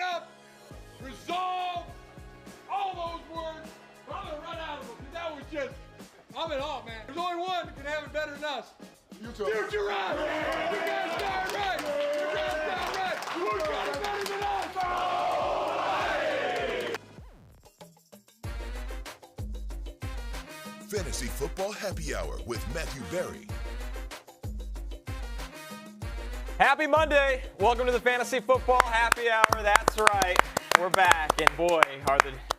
up, resolve, all those words. But I'm going to run out of them because that was just, I'm in awe, man. There's only one that can have it better than us. Future right. You guys got it right. You guys got it right. Who's got it better than us? Fantasy Football Happy Hour with Matthew Berry. Happy Monday. Welcome to the Fantasy Football Happy Hour. That's right. We're back. And boy,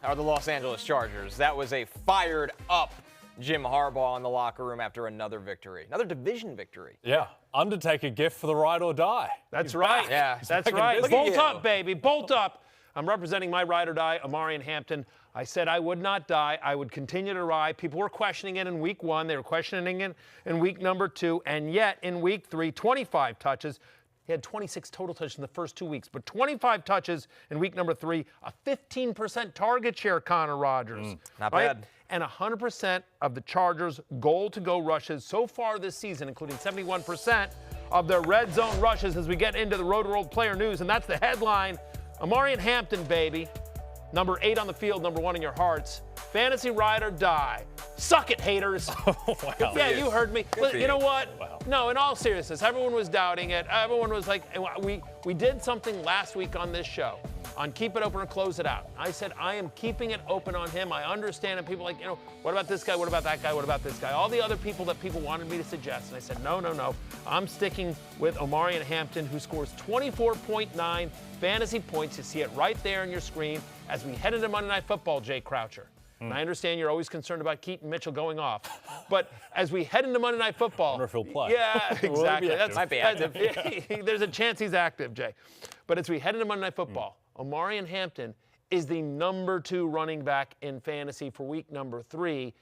are the Los Angeles Chargers. That was a fired up Jim Harbaugh in the locker room after another victory. Another division victory. Yeah. Undertaker gift for the ride or die. That's right. Yeah. That's right. Bolt up, baby. Bolt up. I'm representing my ride or die, Omarion Hampton. I said I would not die. I would continue to ride. People were questioning it in week 1. They were questioning it in week number 2. And yet in week 3, 25 touches. He had 26 total touches in the first 2 weeks, but 25 touches in week number 3, a 15% target share, Connor Rogers. Not bad. And 100% of the Chargers' goal-to-go rushes so far this season, including 71% of their red zone rushes as we get into the Rotoworld Player news. And that's the headline. Omarion Hampton, baby. Number 8 on the field, number 1 in your hearts. Fantasy ride or die. Suck it, haters. Wow. Yeah, you heard me. Well, you know what? Wow. No, in all seriousness, everyone was doubting it. Everyone was like, we did something last week on this show on Keep It Open or Close It Out. I said, I am keeping it open on him. I understand. And people are like, what about this guy? What about that guy? What about this guy? All the other people that people wanted me to suggest. And I said, no. I'm sticking with Omarion Hampton, who scores 24.9 fantasy points. You see it right there on your screen as we head into Monday Night Football, Jay Croucher. And I understand you're always concerned about Keaton Mitchell going off. But as we head into Monday Night Football. I wonder if he'll play. Yeah, exactly. Might be active. There's a chance he's active, Jay. But as we head into Monday Night Football, Omarion Hampton is the number 2 running back in fantasy for week number 3.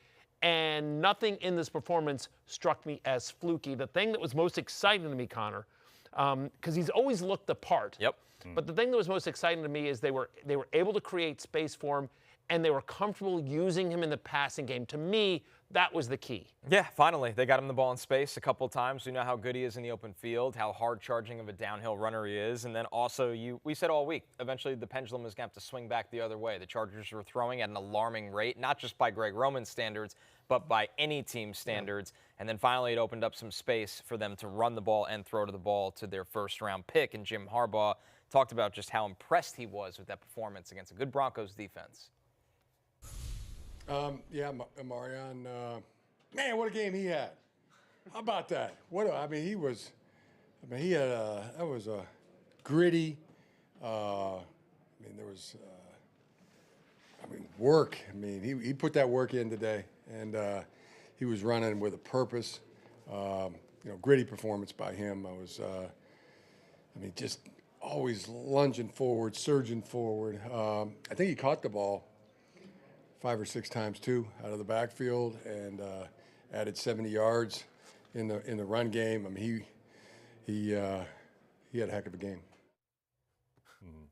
And nothing in this performance struck me as fluky. The thing that was most exciting to me, Connor, because he's always looked the part. Yep. But the thing that was most exciting to me is they were able to create space for him, and they were comfortable using him in the passing game. To me, that was the key. Yeah, finally. They got him the ball in space a couple of times. We know how good he is in the open field, how hard-charging of a downhill runner he is. And then also, we said all week, eventually the pendulum is going to have to swing back the other way. The Chargers were throwing at an alarming rate, not just by Greg Roman's standards, but by any team's standards. And then finally it opened up some space for them to run the ball and throw to the ball to their first-round pick. And Jim Harbaugh talked about just how impressed he was with that performance against a good Broncos defense. Yeah, Marion, man, what a game he had. How about that? He had that was a gritty, there was, work. He put that work in today, and he was running with a purpose. Gritty performance by him. Just always lunging forward, surging forward. I think he caught the ball 5 or 6 times too out of the backfield, and added 70 yards in the run game. He had a heck of a game.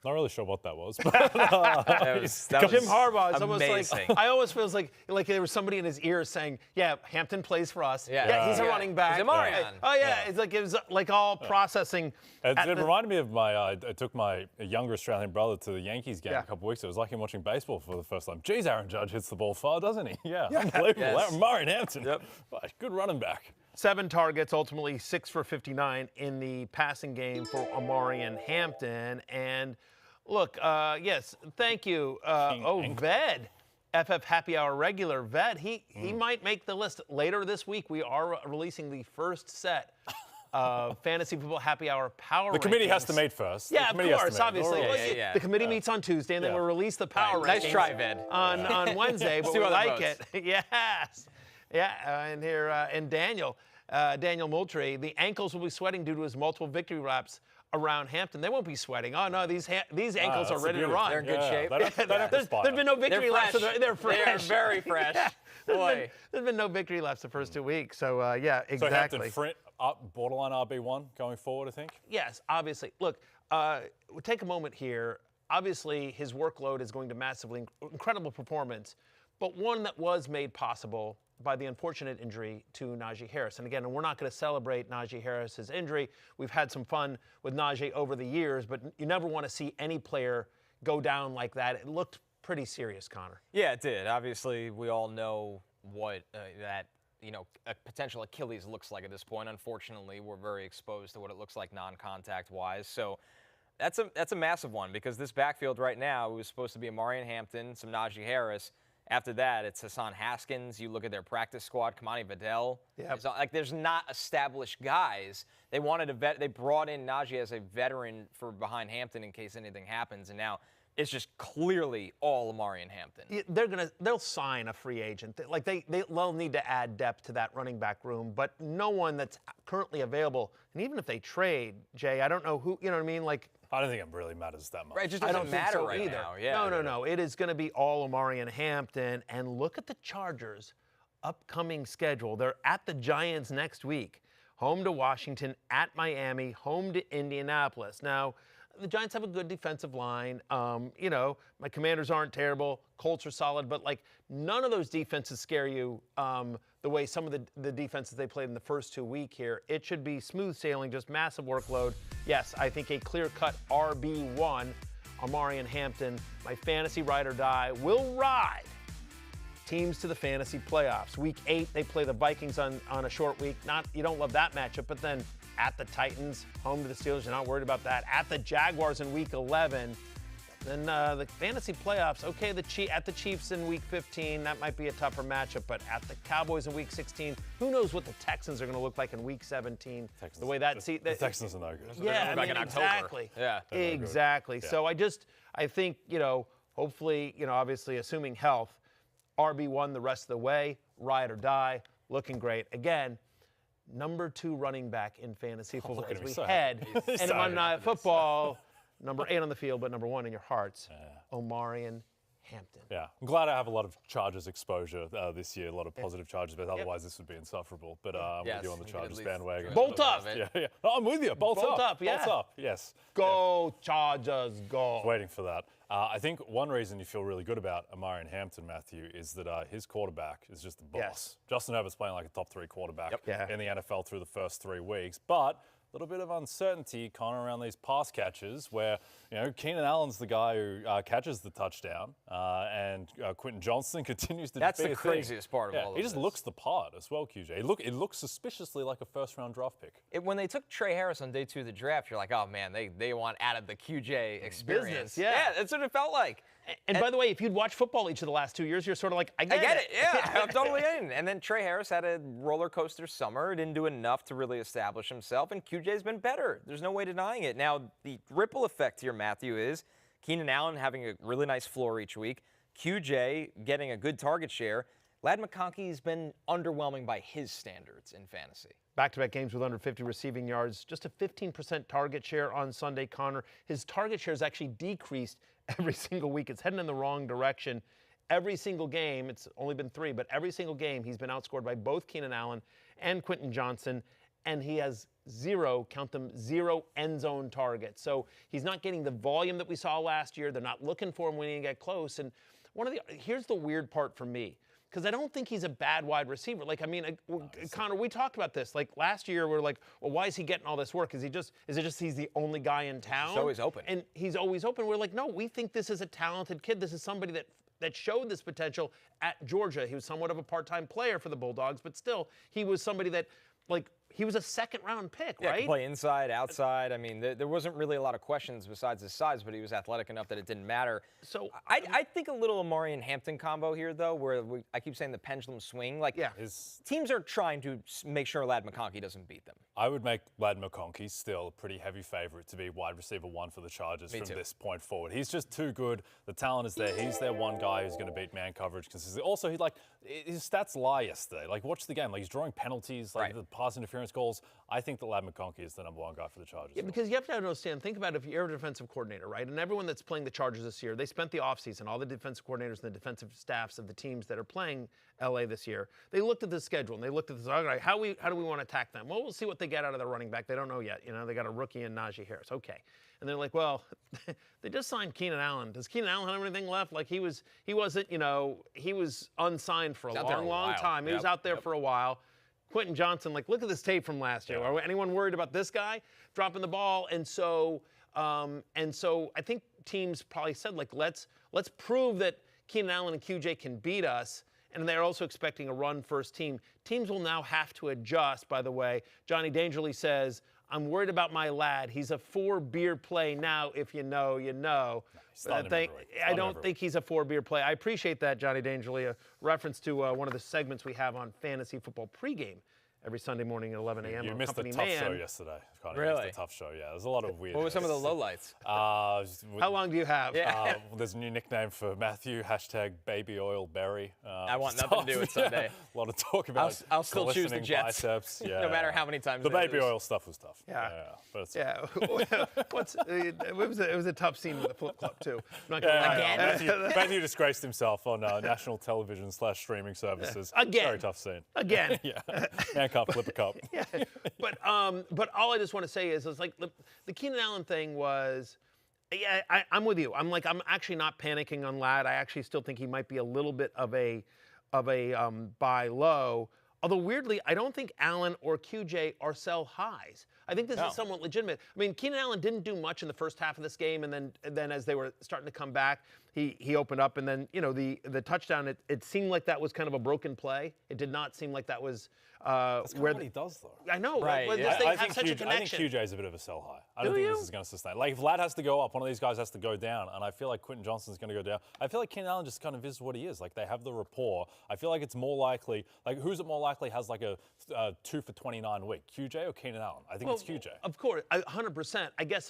Not really sure what that was. Jim Harbaugh is almost like, I almost feels like there was somebody in his ear saying, yeah, Hampton plays for us. Yeah, he's a running back. He's Omarion. Oh, yeah. It was like all processing. It reminded me of I took my younger Australian brother to the Yankees game a couple weeks ago. It was like him watching baseball for the first time. Geez, Aaron Judge hits the ball far, doesn't he? Yeah. Unbelievable. Yes. Omarion Hampton. Yep. Good running back. 7 targets, ultimately 6 for 59 in the passing game for Omarion Hampton. And look, yes, thank you. Ved, FF Happy Hour regular. Ved, he might make the list later this week. We are releasing the first set of Fantasy Football Happy Hour power The committee rankings. has to meet first. Yeah, of course, obviously. Yeah. The committee meets on Tuesday, and then we'll release the power rankings. Nice try, Ved. On Wednesday, but we like it. Yes. Yeah, and here, and Daniel Moultrie, the ankles will be sweating due to his multiple victory laps around Hampton. They won't be sweating. Oh, no, these ankles are ready to run. They're in good shape. There's been no victory laps. They're fresh. They are very fresh. Boy. There's been no victory laps the first 2 weeks. So, yeah, exactly. So Hampton borderline RB1 going forward, I think? Yes, obviously. Look, we'll take a moment here. Obviously, his workload is going to massively incredible performance, but one that was made possible by the unfortunate injury to Najee Harris. And again, we're not going to celebrate Najee Harris's injury. We've had some fun with Najee over the years, but you never want to see any player go down like that. It looked pretty serious, Connor. Yeah, it did. Obviously, we all know what that a potential Achilles looks like at this point. Unfortunately, we're very exposed to what it looks like non-contact wise. So that's a massive one, because this backfield right now, it was supposed to be Omarion Hampton, some Najee Harris. After that, it's Hassan Haskins. You look at their practice squad, Kamani Vidal. Yep. Like, there's not established guys. They wanted they brought in Najee as a veteran for behind Hampton in case anything happens, and now it's just clearly all Omarion Hampton. Yeah, they'll sign a free agent. Like they'll need to add depth to that running back room, but no one that's currently available. And even if they trade, Jay, I don't know who. You know what I mean? Like, I don't think it really matters that much. Right, it just I doesn't don't think matter so right either. now. Yeah. No. It is going to be all Omarion Hampton. And look at the Chargers' upcoming schedule. They're at the Giants next week, home to Washington, at Miami, home to Indianapolis. Now, the Giants have a good defensive line. My Commanders aren't terrible. Colts are solid, but like none of those defenses scare you the way some of the defenses they played in the first 2 weeks here. It should be smooth sailing, just massive workload. Yes, I think a clear-cut RB1, Omarion Hampton, my fantasy ride or die, will ride teams to the fantasy playoffs. Week 8, they play the Vikings on a short week. You don't love that matchup, but then at the Titans, home to the Steelers, you're not worried about that. At the Jaguars in Week 11. Then the fantasy playoffs, okay, at the Chiefs in Week 15, that might be a tougher matchup, but at the Cowboys in Week 16, who knows what the Texans are going to look like in Week 17. Texans, the way that the Texans are no good. Yeah, back in October. exactly. Yeah. Exactly. Yeah. So I think, hopefully, obviously assuming health, RB1 the rest of the way, ride or die, looking great. Again, number 2 running back in fantasy football as we head. And on football, number 8 on the field, but number 1 in your hearts, Omarion Hampton. Yeah, I'm glad I have a lot of Chargers exposure this year, a lot of positive Chargers, but otherwise this would be insufferable. But I'm with you on the Chargers bandwagon. Bolt up. Yeah. Oh, I'm with you. Bolt up. Yeah. Bolt up, yes. Go, Chargers, go. Waiting for that. I think one reason you feel really good about Omarion Hampton, Matthew, is that his quarterback is just the boss. Yes. Justin Herbert's playing like a top 3 quarterback in the NFL through the first 3 weeks. But a little bit of uncertainty kind of around these pass catches where, Keenan Allen's the guy who catches the touchdown and Quentin Johnston continues to That's be the craziest part of all of He just this. looks the part as well, QJ. It looks suspiciously like a first-round draft pick. When they took Tre Harris on day 2 of the draft, you're like, oh, man, they want out of the QJ experience. Business, yeah. That's what it felt like. And by the way, if you'd watched football each of the last 2 years, you're sort of like, I get it. Yeah, I'm totally in. And then Tre Harris had a roller coaster summer, didn't do enough to really establish himself, and QJ's been better. There's no way denying it. Now, the ripple effect here, Matthew, is Keenan Allen having a really nice floor each week, QJ getting a good target share. Ladd McConkey's been underwhelming by his standards in fantasy. Back-to-back games with under 50 receiving yards, just a 15% target share on Sunday, Connor. His target share has actually decreased every single week. It's heading in the wrong direction. Every single game, it's only been 3, but every single game he's been outscored by both Keenan Allen and Quentin Johnston, and he has 0 end zone targets. So he's not getting the volume that we saw last year. They're not looking for him when he get close. And here's the weird part for me, because I don't think he's a bad wide receiver. Connor, we talked about this. Like last year, we're like, well, why is he getting all this work? Is it just he's the only guy in town? He's always open. And he's always open. We're like, no, we think this is a talented kid. This is somebody that showed this potential at Georgia. He was somewhat of a part-time player for the Bulldogs, but still, he was somebody that, he was a second-round pick, right? Could play inside, outside. I mean, there wasn't really a lot of questions besides his size, but he was athletic enough that it didn't matter. So I think a little Omarion Hampton combo here, though, where I keep saying the pendulum swing. His teams are trying to make sure Ladd McConkey doesn't beat them. I would make Ladd McConkey still a pretty heavy favorite to be wide receiver 1 for the Chargers from this point forward. He's just too good. The talent is there. He's their one guy who's going to beat man coverage consistently. Also, his stats lie yesterday. Watch the game. He's drawing penalties. The pass interference experience goals. I think that Ladd McConkey is the #1 guy for the Chargers. Yeah, because you have to understand, think about if you're a defensive coordinator, right? And everyone that's playing the Chargers this year, they spent the offseason, all the defensive coordinators and the defensive staffs of the teams that are playing LA this year, they looked at the schedule and they looked at this, all right, how do we want to attack them? Well, we'll see what they get out of their running back. They don't know yet. They got a rookie in Najee Harris. Okay. And they're like, well, they just signed Keenan Allen. Does Keenan Allen have anything left? Like he wasn't, he was unsigned for a long time. He was out there for a while. Quentin Johnston, like, look at this tape from last year. Are anyone worried about this guy dropping the ball? And so I think teams probably said, like, let's prove that Keenan Allen and QJ can beat us. And they're also expecting a run-first team. Teams will now have to adjust, by the way. Johnny Dangerly says, I'm worried about my lad. He's a 4-beer play now. If you know, you know. I don't think he's a 4-beer play. I appreciate that, Johnny Dangerly, a reference to one of the segments we have on Fantasy Football pregame every Sunday morning at 11 a.m. You on missed Company the tough Man. show yesterday. Really? You missed the tough show, yeah. There's a lot of weird. What were some of the lowlights? How long do you have? There's a new nickname for Matthew, #BabyOilBerry. I want nothing to do with Sunday. A lot of talk about I'll still choose the Jets. Biceps. Yeah, no matter how many times the they baby lose. oil stuff was tough. It was a tough scene with the Flip Club, too. I'm not Again? Matthew disgraced himself on national television / streaming services. Again. Very tough scene. Again. Yeah. Handcuff, flip a cup. Yeah. But all I just want to say is like the Keenan Allen thing was, yeah, I'm with you. I'm actually not panicking on Ladd. I actually still think he might be a little bit of a buy low. Although weirdly, I don't think Allen or QJ are sell highs. I think this is somewhat legitimate. I mean, Keenan Allen didn't do much in the first half of this game, and then as they were starting to come back, he opened up, and then the touchdown. It seemed like that was kind of a broken play. It did not seem like that was That's kind of what he does, though. I know. Right, But yeah. they have such a connection. I think QJ is a bit of a sell high. I don't think this is going to sustain. Like, if Ladd has to go up, one of these guys has to go down, and I feel like Quentin Johnston's going to go down. I feel like Keenan Allen just kind of is what he is. Like, they have the rapport. I feel like it's more likely, like, who's it more likely has like a 2 for 29 week? QJ or Keenan Allen? I think it's QJ. Of course, 100%.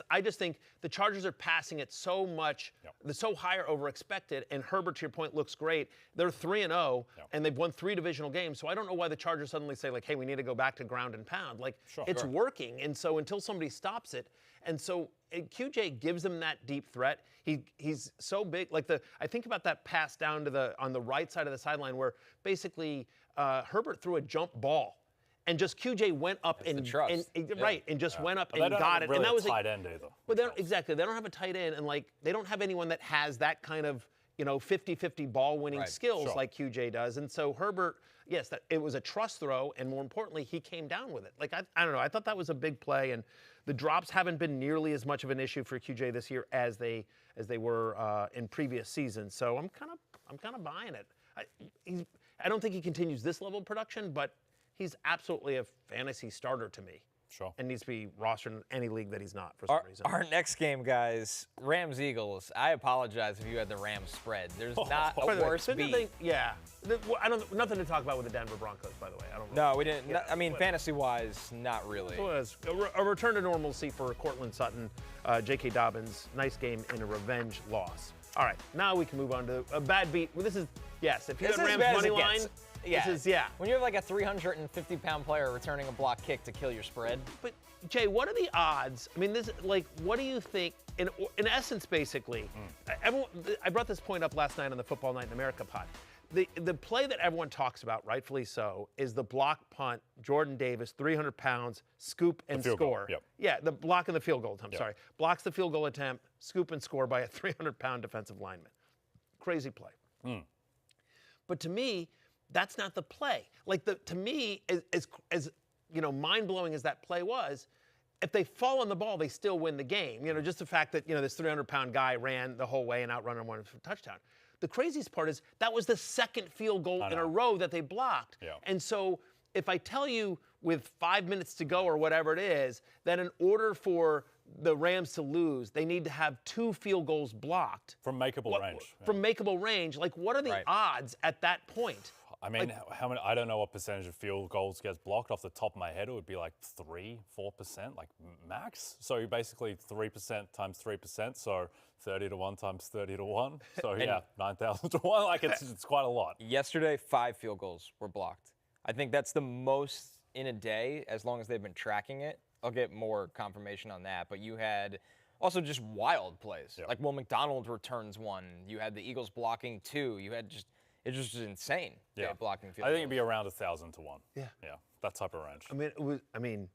I just think the Chargers are passing it so much, they're so higher over expected, and Herbert, to your point, looks great. They're 3-0, and they've won 3 divisional games, so I don't know why the Chargers suddenly say, like, hey, we need to go back to ground and pound. Like, it's working, and so until somebody stops it, and so QJ gives them that deep threat. He's so big. Like I think about that pass down to on the right side of the sideline where basically Herbert threw a jump ball, and just QJ went up and just went up and got it. Really and that was a tight end either. Well, exactly. They don't have a tight end, and like they don't have anyone that has that kind of 50-50 ball winning skills like QJ does. And so Herbert, yes, it was a trust throw, and more importantly, he came down with it. Like I don't know, I thought that was a big play, and the drops haven't been nearly as much of an issue for QJ this year as they were in previous seasons. So I'm kind of buying it. I don't think he continues this level of production, but he's absolutely a fantasy starter to me. Sure. And needs to be rostered in any league that he's not for some reason. Our next game, guys, Rams-Eagles. I apologize if you had the Rams spread. There's not a worse beat. Nothing to talk about with the Denver Broncos, by the way. No, we didn't. I mean, fantasy-wise, not really. It was a return to normalcy for Cortland Sutton, J.K. Dobbins. Nice game and a revenge loss. All right, now we can move on to a bad beat. Well, this is, yes, if you had Rams money line, this is, When you have like a 350-pound player returning a block kick to kill your spread. But, Jay, what are the odds? I mean, what do you think, in essence, basically, I brought this point up last night on the Football Night in America pod. The play that everyone talks about, rightfully so, is the block punt, Jordan Davis, 300 pounds, scoop and score. Yeah, the block and the field goal attempt, sorry. Blocks the field goal attempt, scoop and score by a 300-pound defensive lineman. Crazy play. But to me, that's not the play. Like, to me, as mind-blowing as that play was, if they fall on the ball, they still win the game. Just the fact that, this 300-pound guy ran the whole way and outrun one for a touchdown. The craziest part is that was the second field goal in a row that they blocked. And so if I tell you with 5 minutes to go or whatever it is, that in order for the Rams to lose, they need to have 2 field goals blocked. From makeable range. From makeable range. Like, what are the odds at that point? I mean, how many? I don't know what percentage of field goals gets blocked off the top of my head. It would be like 3-4%, like max. So basically 3% times 3%. So 30 to 1 times 30 to 1. So yeah, 9,000 to 1. Like it's quite a lot. Yesterday, 5 field goals were blocked. I think that's the most in a day, as long as they've been tracking it. I'll get more confirmation on that. But you had also just wild plays. Yep. Like Will McDonald returns one. You had the Eagles blocking 2. You had it's just insane. Yeah. Blocking field I think goals. it'd be around 1,000 to 1. Yeah. Yeah. That type of range.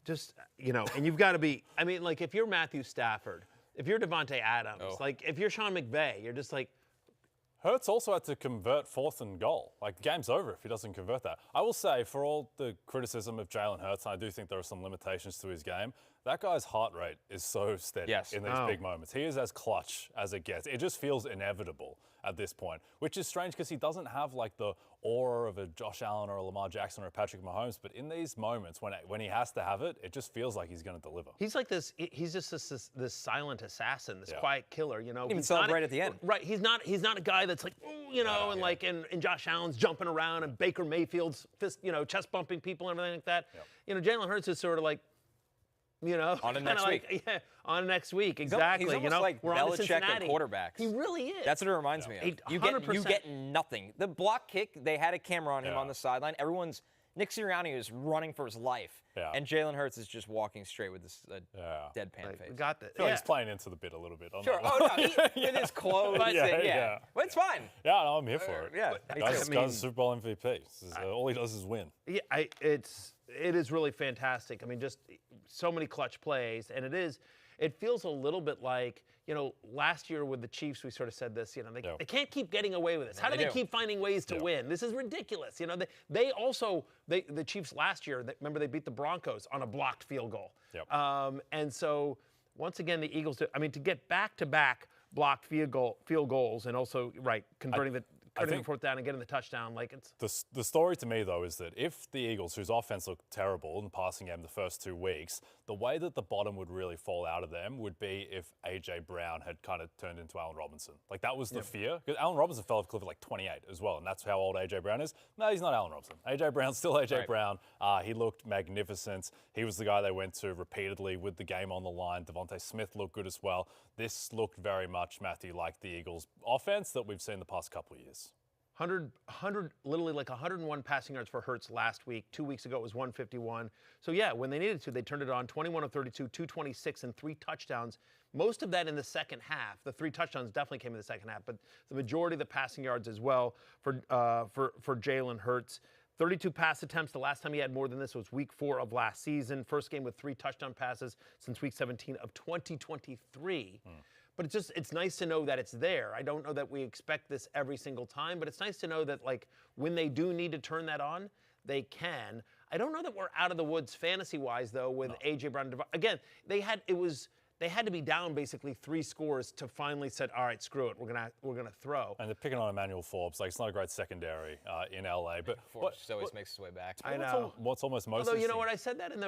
Just, and you've got to be, like if you're Matthew Stafford, if you're Devontae Adams, like if you're Sean McVay, you're just like. Hurts also had to convert 4th and goal. Like, game's over if he doesn't convert that. I will say, for all the criticism of Jalen Hurts, and I do think there are some limitations to his game, that guy's heart rate is so steady in these big moments. He is as clutch as it gets. It just feels inevitable at this point, which is strange because he doesn't have like the aura of a Josh Allen or a Lamar Jackson or a Patrick Mahomes. But in these moments when he has to have it, it just feels like he's going to deliver. He's like this. He's just this silent assassin, this quiet killer. Even celebrate at the end. Right. He's not a guy that's like, like and Josh Allen's jumping around and Baker Mayfield's chest bumping people and everything like that. Yep. Jalen Hurts is sort of like. On to next week. Yeah, on next week, exactly. He's almost like we're on to Belichick Cincinnati. of quarterbacks. He really is. That's what it reminds me of. You get nothing. The block kick, they had a camera on him on the sideline. Nick Sirianni is running for his life. Yeah. And Jalen Hurts is just walking straight with this deadpan face. We got that. I feel like he's playing into the bit a little bit. Sure. Oh, no. With his clothes. Yeah. But it's fine. Yeah, no, I'm here for it. Yeah. Guy's Super Bowl MVP. All he does is win. Yeah, it is really fantastic. Just so many clutch plays, and it feels a little bit like, last year with the Chiefs, we sort of said this, they can't keep getting away with this. How do they keep finding ways to win? This is ridiculous. The Chiefs last year, remember they beat the Broncos on a blocked field goal. Yep. And so once again, the Eagles, to get back-to-back blocked field goals and also, converting the 4th down and getting the touchdown, The story to me, though, is that if the Eagles, whose offense looked terrible in the passing game the first 2 weeks, the way that the bottom would really fall out of them would be if A.J. Brown had kind of turned into Allen Robinson. Like, that was the fear. Because Allen Robinson fell off a cliff at like 28 as well, and that's how old A.J. Brown is. No, he's not Allen Robinson. A.J. Brown's still A.J. Brown. He looked magnificent. He was the guy they went to repeatedly with the game on the line. Devontae Smith looked good as well. This looked very much, Matthew, like the Eagles' offense that we've seen the past couple of years. 100, literally like 101 passing yards for Hurts last week. 2 weeks ago, it was 151. So, yeah, when they needed to, they turned it on. 21 of 32, 226, and 3 touchdowns. Most of that in the second half. The 3 touchdowns definitely came in the second half, but the majority of the passing yards as well for Jalen Hurts. 32 pass attempts. The last time he had more than this was week 4 of last season. First game with 3 touchdown passes since week 17 of 2023. But it's nice to know that it's there. I don't know that we expect this every single time, but it's nice to know that, when they do need to turn that on, they can. I don't know that we're out of the woods fantasy-wise, though, with A.J. Brown. Again, they had to be down basically 3 scores to finally said, all right, screw it, we're gonna throw. And they're picking on Emmanuel Forbes. It's not a great secondary in LA, but Forbes always makes his way back. I know. What's almost most. Although, you know what, I said that in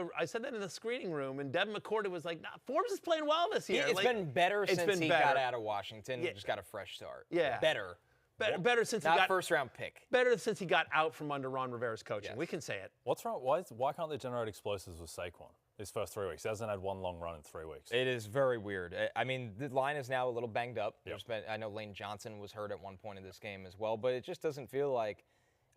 the screening room, and Devin McCourty was like, nah, Forbes is playing well this year. It's been better since he got out of Washington. Yeah. Just got a fresh start. Yeah. Better since he not got first-round pick. Better since he got out from under Ron Rivera's coaching. Yes. We can say it. What's wrong? Why can't they generate explosives with Saquon? His first 3 weeks. He hasn't had one long run in 3 weeks. It is very weird. The line is now a little banged up. Yep. I know Lane Johnson was hurt at one point in this game as well, but it just doesn't feel like.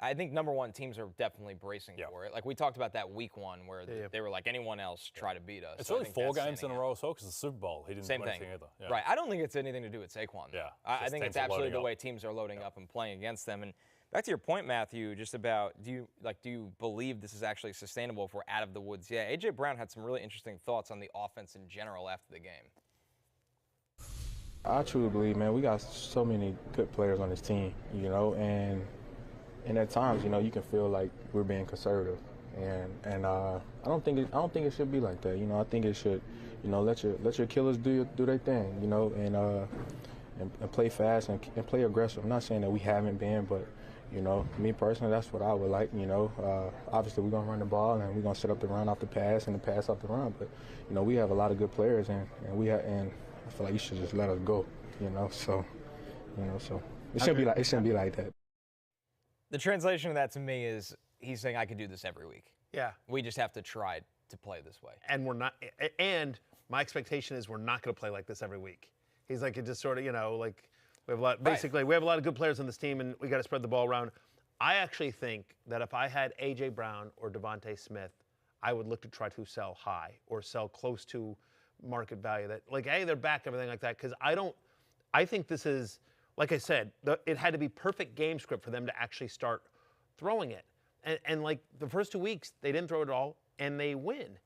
I think number one, teams are definitely bracing for it. Like we talked about that week 1 where they were like, anyone else try to beat us. It's so really 4 games in a row as well because the Super Bowl, he didn't do anything either. Yeah. Right. I don't think it's anything to do with Saquon. Yeah. I think it's absolutely the way teams are loading up and playing against them. And back to your point, Matthew, just about do you believe this is actually sustainable if we're out of the woods? Yeah, A.J. Brown had some really interesting thoughts on the offense in general after the game. I truly believe, man, we got so many good players on this team, and at times, you can feel like we're being conservative, and I don't think it should be like that. I think it should, let your killers do their thing, and play fast and play aggressive. I'm not saying that we haven't been, but me personally, that's what I would like. Obviously we're gonna run the ball and we're gonna set up the run off the pass and the pass off the run, but we have a lot of good players and I feel like you should just let us go. So it shouldn't be like that. The translation of that to me is he's saying I could do this every week. Yeah. We just have to try to play this way. And we're not. And my expectation is we're not going to play like this every week. He's like, it just sort of, we have a lot. Basically, we have a lot of good players on this team, and we got to spread the ball around. I actually think that if I had A.J. Brown or Devontae Smith, I would look to try to sell high or sell close to market value. That like, hey, they're back, everything like that. Because I think this is, like I said, it had to be perfect game script for them to actually start throwing it. And like the first 2 weeks, they didn't throw it at all, and they win.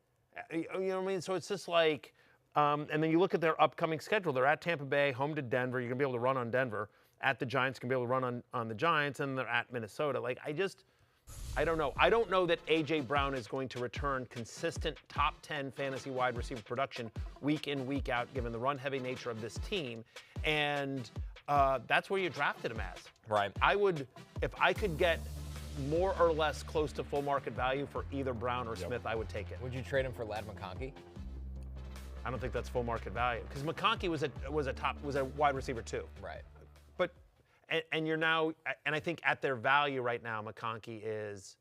You know what I mean? So it's just like, and then you look at their upcoming schedule. They're at Tampa Bay, home to Denver. You're going to be able to run on Denver. At the Giants, can be able to run on the Giants, and they're at Minnesota. Like, I don't know. I don't know that A.J. Brown is going to return consistent top 10 fantasy wide receiver production week in, week out, given the run-heavy nature of this team. And that's where you drafted him as. Right. I would, if I could get more or less close to full market value for either Brown or Smith, I would take it. Would you trade him for Ladd McConkey? I don't think that's full market value because McConkey was a wide receiver too. Right. But and you're now, and I think at their value right now, McConkey is.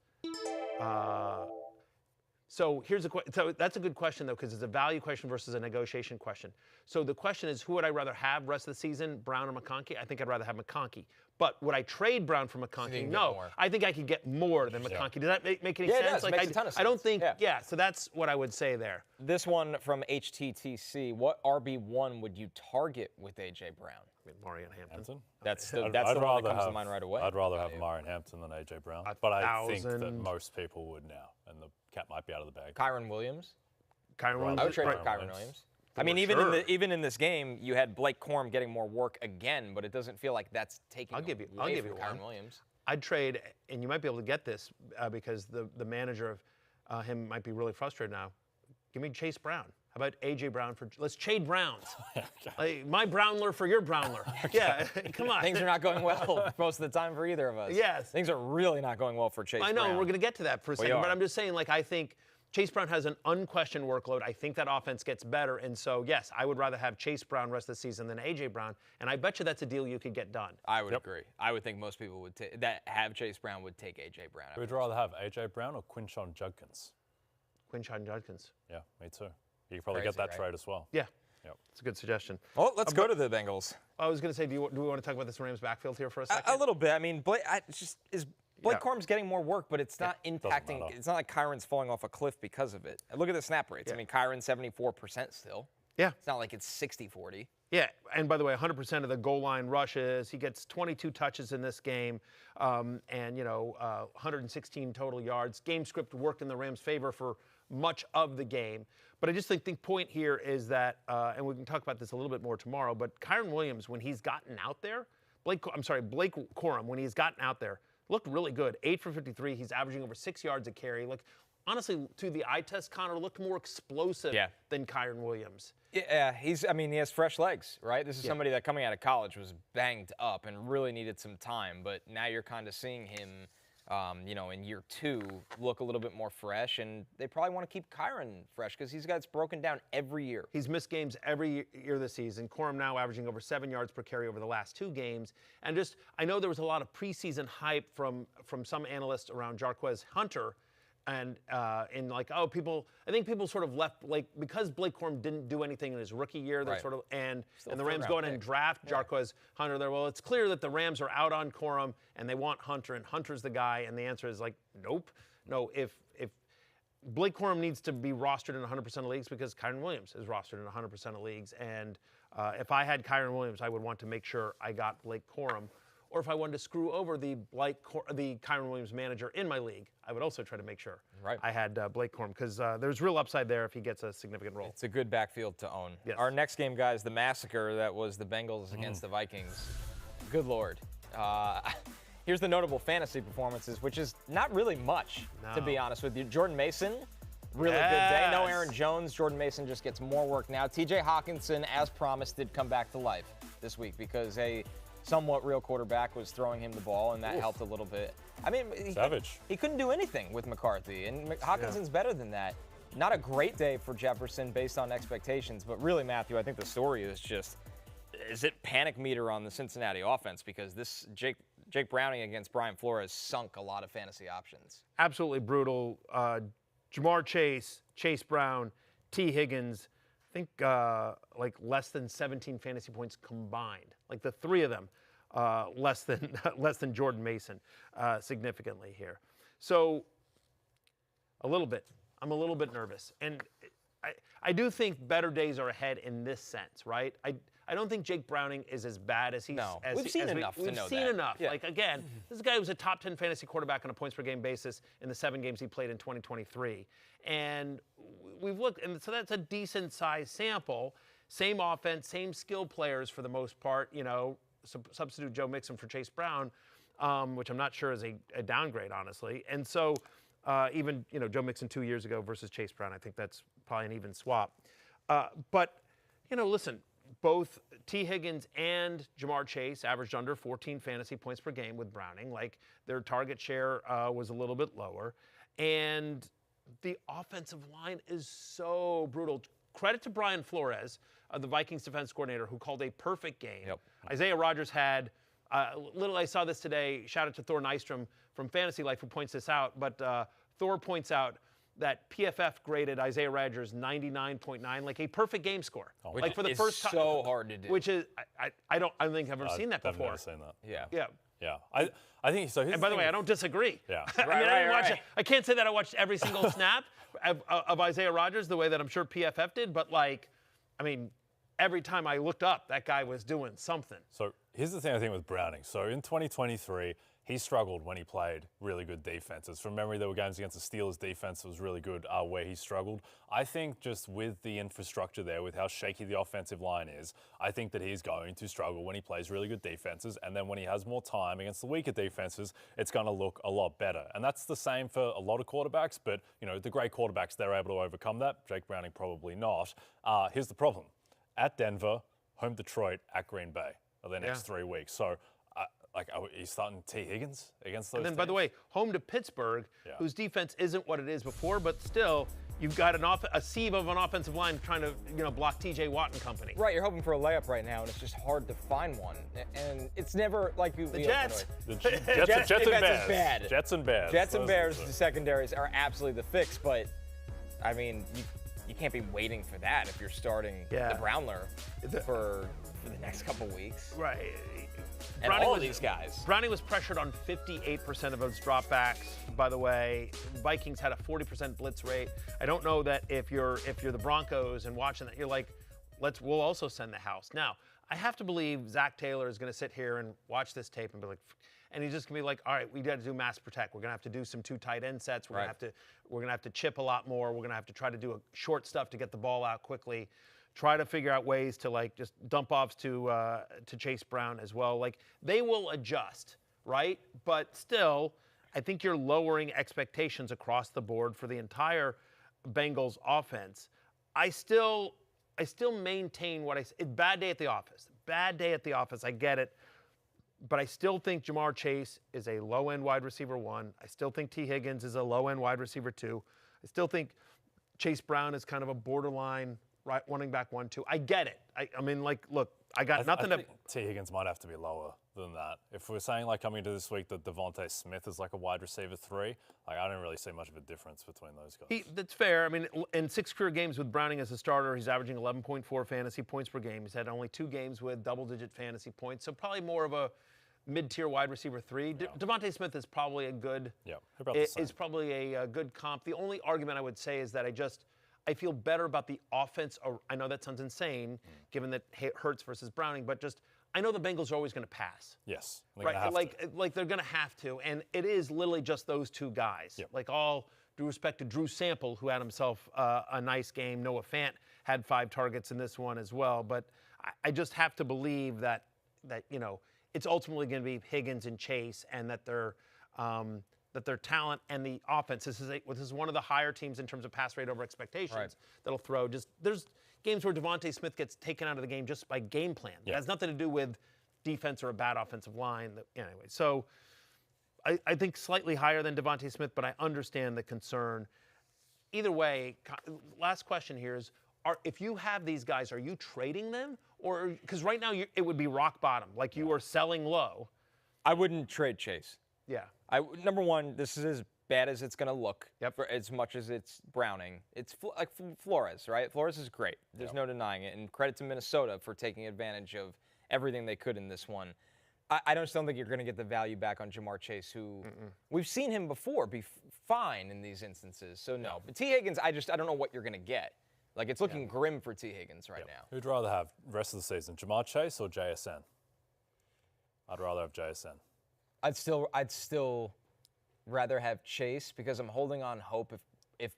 So here's so that's a good question though, because it's a value question versus a negotiation question. So the question is, who would I rather have rest of the season, Brown or McConkey? I think I'd rather have McConkey. But would I trade Brown for McConkey? No, I think I could get more than McConkey. Does that make any sense? It does. Like, Makes a ton of sense. I don't think. Yeah. So that's what I would say there. This one from HTTC. What RB1 would you target with A.J. Brown? Omarion Hampton. That's the one that comes to mind right away. I'd rather have Omarion Hampton than A.J. Brown. But I think that most people would now, and the cat might be out of the bag. Kyren Williams? Kyren Williams. I would trade for Kyren Williams. I mean, even in this game, you had Blake Corum getting more work again, but it doesn't feel like that's taking I'll give you Kyren Williams. I'd trade, and you might be able to get this because the manager of him might be really frustrated now. Give me Chase Brown. How about A.J. Brown let's trade Browns. Like, my Brownler for your Brownler. Yeah, come on. Things are not going well most of the time for either of us. Yes. Things are really not going well for Chase Brown. I know, and we're going to get to that for a second, but I'm just saying, like, I think Chase Brown has an unquestioned workload. I think that offense gets better, and so, yes, I would rather have Chase Brown rest of the season than A.J. Brown, and I bet you that's a deal you could get done. I would agree. I would think most people that have Chase Brown would take A.J. Brown. Would you rather have A.J. Brown or Quinshon Judkins? Quinshon Judkins. Yeah, me too. You could probably get that trade as well. Yeah. Yep. It's a good suggestion. Well, let's go to the Bengals. I was going to say, do we want to talk about this Rams backfield here for a second? A little bit. I mean, Blake Corum's getting more work, but it's not impacting. It's not like Kyron's falling off a cliff because of it. Look at the snap rates. I mean, Kyron's 74% still. Yeah. It's not like it's 60-40. Yeah, and by the way, 100% of the goal line rushes. He gets 22 touches in this game, and 116 total yards. Game script worked in the Rams' favor for much of the game. But I just think the point here is that, and we can talk about this a little bit more tomorrow, but Kyren Williams, when he's gotten out there, Blake Corum, when he's gotten out there, looked really good. 8 for 53. He's averaging over 6 yards a carry. Like, honestly, to the eye test, Connor looked more explosive than Kyren Williams. Yeah, he has fresh legs, right? This is somebody that coming out of college was banged up and really needed some time, but now you're kind of seeing him, in year 2 look a little bit more fresh, and they probably want to keep Kyren fresh because he's got broken down every year. He's missed games every year this season. Corum now averaging over 7 yards per carry over the last 2 games. And I know there was a lot of preseason hype from some analysts around Jarquez Hunter, and I think people sort of left, like, because Blake Corum didn't do anything in his rookie year, they're sort of, and the Rams go in and draft Jarquez Hunter there. Well, it's clear that the Rams are out on Corum and they want Hunter, and Hunter's the guy, and the answer is like, nope. No, if Blake Corum needs to be rostered in 100% of leagues because Kyren Williams is rostered in 100% of leagues, and if I had Kyren Williams, I would want to make sure I got Blake Corum. Or if I wanted to screw over the Kyren Williams manager in my league, I would also try to make sure I had Blake Corum, because there's real upside there if he gets a significant role. It's a good backfield to own. Yes. Our next game, guys, the massacre that was the Bengals against the Vikings. Good Lord. Here's the notable fantasy performances, which is not really much, to be honest with you. Jordan Mason, really good day. No Aaron Jones. Jordan Mason just gets more work now. T.J. Hawkinson, as promised, did come back to life this week because a somewhat real quarterback was throwing him the ball, and that helped a little bit. I mean, he couldn't do anything with McCarthy, and Hawkinson's better than that. Not a great day for Jefferson based on expectations, but really, Matthew, I think the story is just, is it panic meter on the Cincinnati offense? Because this Jake Browning against Brian Flores sunk a lot of fantasy options. Absolutely brutal. Jamar Chase, Chase Brown, T. Higgins, I think like less than 17 fantasy points combined. Like the 3 of them. less than Jordan Mason significantly here. So I'm a little bit nervous, and I do think better days are ahead in this sense, right? I don't think Jake Browning is as bad as he's. No, as we've seen enough to know that. We've seen enough. Yeah. Like again, this guy was a top 10 fantasy quarterback on a points per game basis in the 7 games he played in 2023, and we've looked, and so that's a decent sized sample. Same offense, same skill players for the most part. You know, substitute Joe Mixon for Chase Brown, which I'm not sure is a downgrade, honestly. And so even Joe Mixon 2 years ago versus Chase Brown, I think that's probably an even swap. But listen. Both T. Higgins and Jamar Chase averaged under 14 fantasy points per game with Browning. Like, their target share was a little bit lower. And the offensive line is so brutal. Credit to Brian Flores, the Vikings defense coordinator, who called a perfect game. Yep. Isaiah Rodgers had, I saw this today, shout out to Thor Nystrom from Fantasy Life who points this out, but Thor points out that PFF graded Isaiah Rodgers 99.9, like a perfect game score. Oh, like for the is first time. so hard to do. Which is, I don't think I've ever seen that before. I've never seen that. Yeah. Yeah. Yeah. I think so. And by the way, I don't disagree. Yeah. I can't say that I watched every single snap of Isaiah Rodgers the way that I'm sure PFF did, but every time I looked up, that guy was doing something. So here's the thing I think with Browning. So in 2023, he struggled when he played really good defenses. From memory, there were games against the Steelers defense that was really good where he struggled. I think just with the infrastructure there, with how shaky the offensive line is, I think that he's going to struggle when he plays really good defenses. And then when he has more time against the weaker defenses, it's going to look a lot better. And that's the same for a lot of quarterbacks. But, the great quarterbacks, they're able to overcome that. Jake Browning probably not. Here's the problem. At Denver, home Detroit, at Green Bay are the next 3 weeks. So, he's starting T. Higgins against those And then, teams? by the way, home to Pittsburgh, whose defense isn't what it is before, but still, you've got a sieve of an offensive line trying to, block T.J. Watt and company. Right, you're hoping for a layup right now, and it's just hard to find one. And it's never like you. The Jets. The Jets and Bears. Is bad. Jets and Bears. Jets and Bears, the secondaries are absolutely the fix, but you can't be waiting for that if you're starting the Brownler for the next couple weeks. Right. And all of these guys. Browning was pressured on 58% of those dropbacks, by the way. Vikings had a 40% blitz rate. I don't know that if you're the Broncos and watching that, you're like, we'll also send the house. Now, I have to believe Zach Taylor is going to sit here and watch this tape and be like, and he's just going to be like, all right, we got to do mass protect. We're going to have to do some 2 tight end sets. We're going to have to chip a lot more. We're going to have to try to do short stuff to get the ball out quickly. Try to figure out ways to just dump offs to Chase Brown as well. They will adjust, right? But still, I think you're lowering expectations across the board for the entire Bengals offense. I still maintain what I said. Bad day at the office. Bad day at the office. I get it. But I still think Jamar Chase is a low-end wide receiver 1. I still think T. Higgins is a low-end wide receiver 2. I still think Chase Brown is kind of a borderline running back 1-2. I get it. Look, I got nothing I think T. Higgins might have to be lower than that. If we're saying coming into this week that Devontae Smith is a wide receiver 3, I don't really see much of a difference between those guys. That's fair. In 6 career games with Browning as a starter, he's averaging 11.4 fantasy points per game. He's had only 2 games with double-digit fantasy points, so probably more of a mid-tier wide receiver 3. Yeah. Devontae Smith is probably a good. Yeah, about the same. Is probably a good comp. The only argument I would say is that I feel better about the offense. I know that sounds insane, given that Hurts versus Browning, but I know the Bengals are always going to pass. Yes, right. They're going to have to, and it is literally just those 2 guys. Yep. All due respect to Drew Sample, who had himself a nice game. Noah Fant had 5 targets in this one as well. But I just have to believe that it's ultimately going to be Higgins and Chase, and that their talent and the offense. This is one of the higher teams in terms of pass rate over expectations that'll throw. There's games where Devontae Smith gets taken out of the game just by game plan. It has nothing to do with defense or a bad offensive line. Anyway, so I think slightly higher than Devontae Smith, but I understand the concern. Either way, last question here is, if you have these guys, are you trading them? Or because right now it would be rock bottom, you are selling low. I wouldn't trade Chase. Yeah. Number one, this is as bad as it's going to look. Yep. For as much as it's Browning. It's like Flores, right? Flores is great. There's no denying it. And credit to Minnesota for taking advantage of everything they could in this one. I just don't think you're going to get the value back on Jamar Chase, who we've seen him before be fine in these instances. So, no. But T. Higgins, I don't know what you're going to get. Like, it's looking grim for T. Higgins right now. Who'd rather have rest of the season, Jamar Chase or JSN? I'd rather have JSN. I'd still rather have Chase because I'm holding on hope. If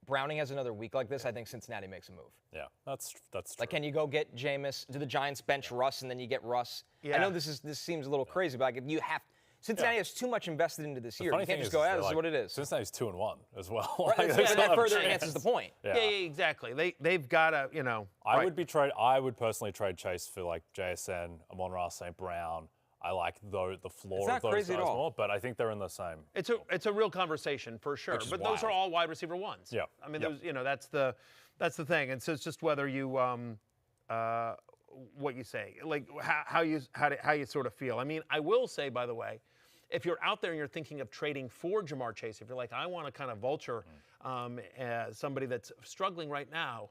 Browning has another week like this, I think Cincinnati makes a move. Yeah, that's true. Like, can you go get Jameis? Do the Giants bench Russ and then you get Russ? Yeah. I know this seems a little crazy, but you have Cincinnati has too much invested into this year. You can't just go, this is what it is. Cincinnati's 2-1 as well. Right, that further answers the point. Yeah, exactly. They've got to, I would personally trade Chase for like JSN, Amon-Ra St. Brown. I like the floor of those guys more, but I think they're in the same. It's a real conversation for sure. But those are all wide receiver ones. Yeah. I mean, those, that's the thing. And so it's just whether you what you say, like how you sort of feel. I mean, I will say, by the way, if you're out there and you're thinking of trading for Jamar Chase, if you're like, I want to kind of vulture somebody that's struggling right now,